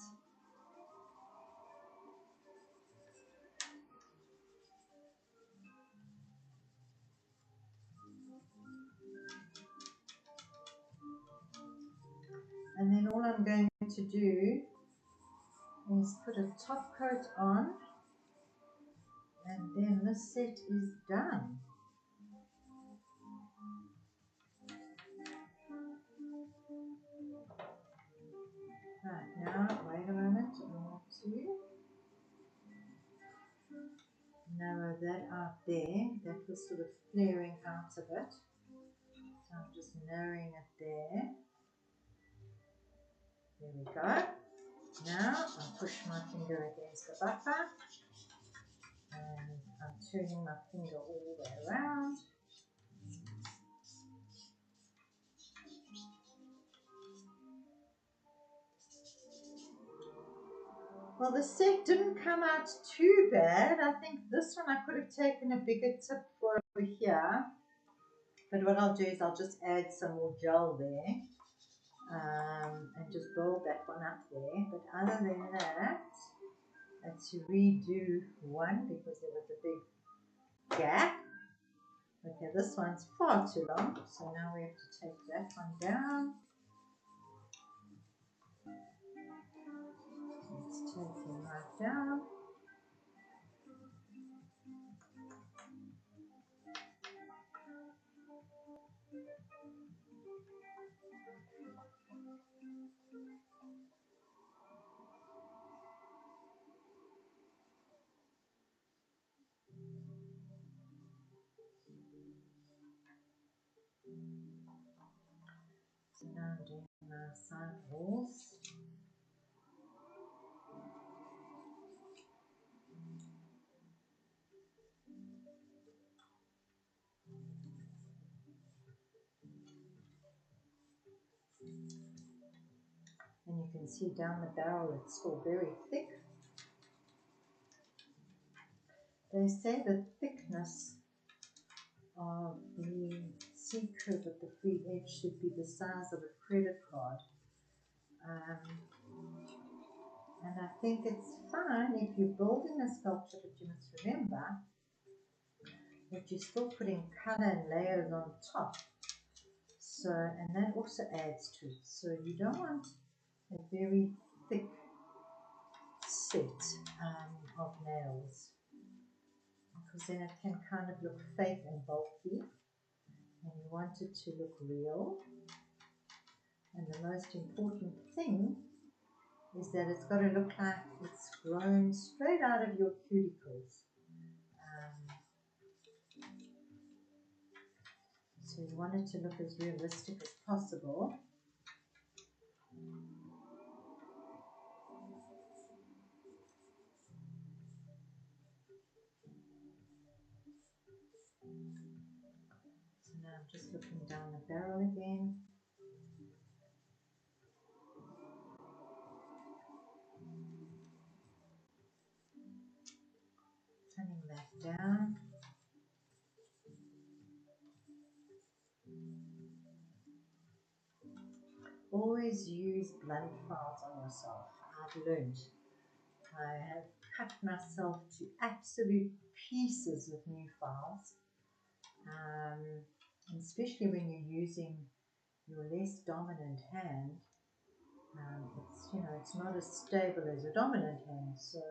And then all I'm going to do is put a top coat on, and then this set is done. Right, now wait a moment, I want to narrow that out there. That was sort of flaring out a bit. So I'm just narrowing it there. There we go. Now I'll push my finger against the buffer and I'm turning my finger all the way around. Well, the set didn't come out too bad. I think this one I could have taken a bigger tip for over here. But what I'll do is I'll just add some more gel there and just build that one up there. But other than that, let's redo one because there was a big gap. Okay, this one's far too long, so now we have to take that one down. Let's take him right down. So now I'm doing my side walls. And you can see down the barrel it's still very thick. They say the thickness of the C-curve at the free edge should be the size of a credit card. And I think it's fine if you're building a sculpture, but you must remember that you're still putting color and layers on top. So, and that also adds to it. So you don't want a very thick set of nails, because then it can kind of look fake and bulky, and you want it to look real. And the most important thing is that it's got to look like it's grown straight out of your cuticles. So you want it to look as realistic as possible. So now I'm just looking down the barrel again. Turning that down. Always use blunt files on yourself. I've learned. I have cut myself to absolute pieces with new files, and especially when you're using your less dominant hand. It's not as stable as a dominant hand, so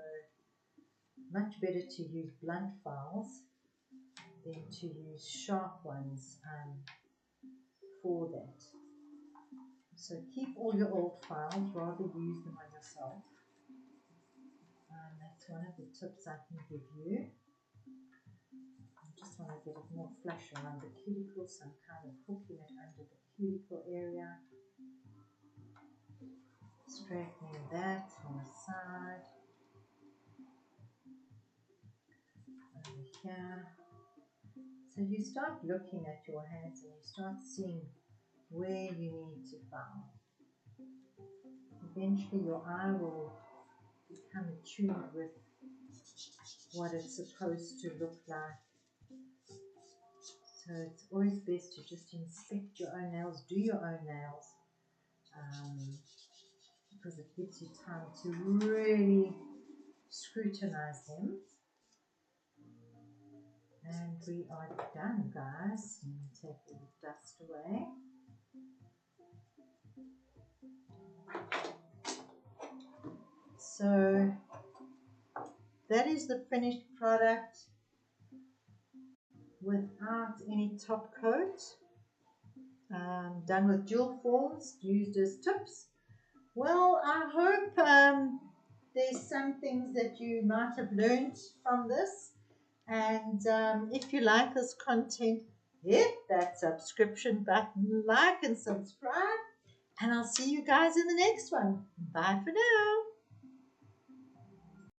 much better to use blunt files than to use sharp ones for that. So keep all your old files, rather use them on yourself. That's one of the tips I can give you. I just want to get it more flush around the cuticle, so I'm kind of hooking it under the cuticle area. Straightening that on the side. Over here. So you start looking at your hands and you start seeing where you need to file. Eventually your eye will become attuned with what it's supposed to look like. So it's always best to just inspect your own nails, do your own nails, because it gives you time to really scrutinize them. And we are done, guys. Let me take all the dust away. So that is the finished product without any top coat. Done with jewel forms, used as tips. Well, I hope there's some things that you might have learned from this. And if you like this content, hit that subscription button, like and subscribe. And I'll see you guys in the next one. Bye for now.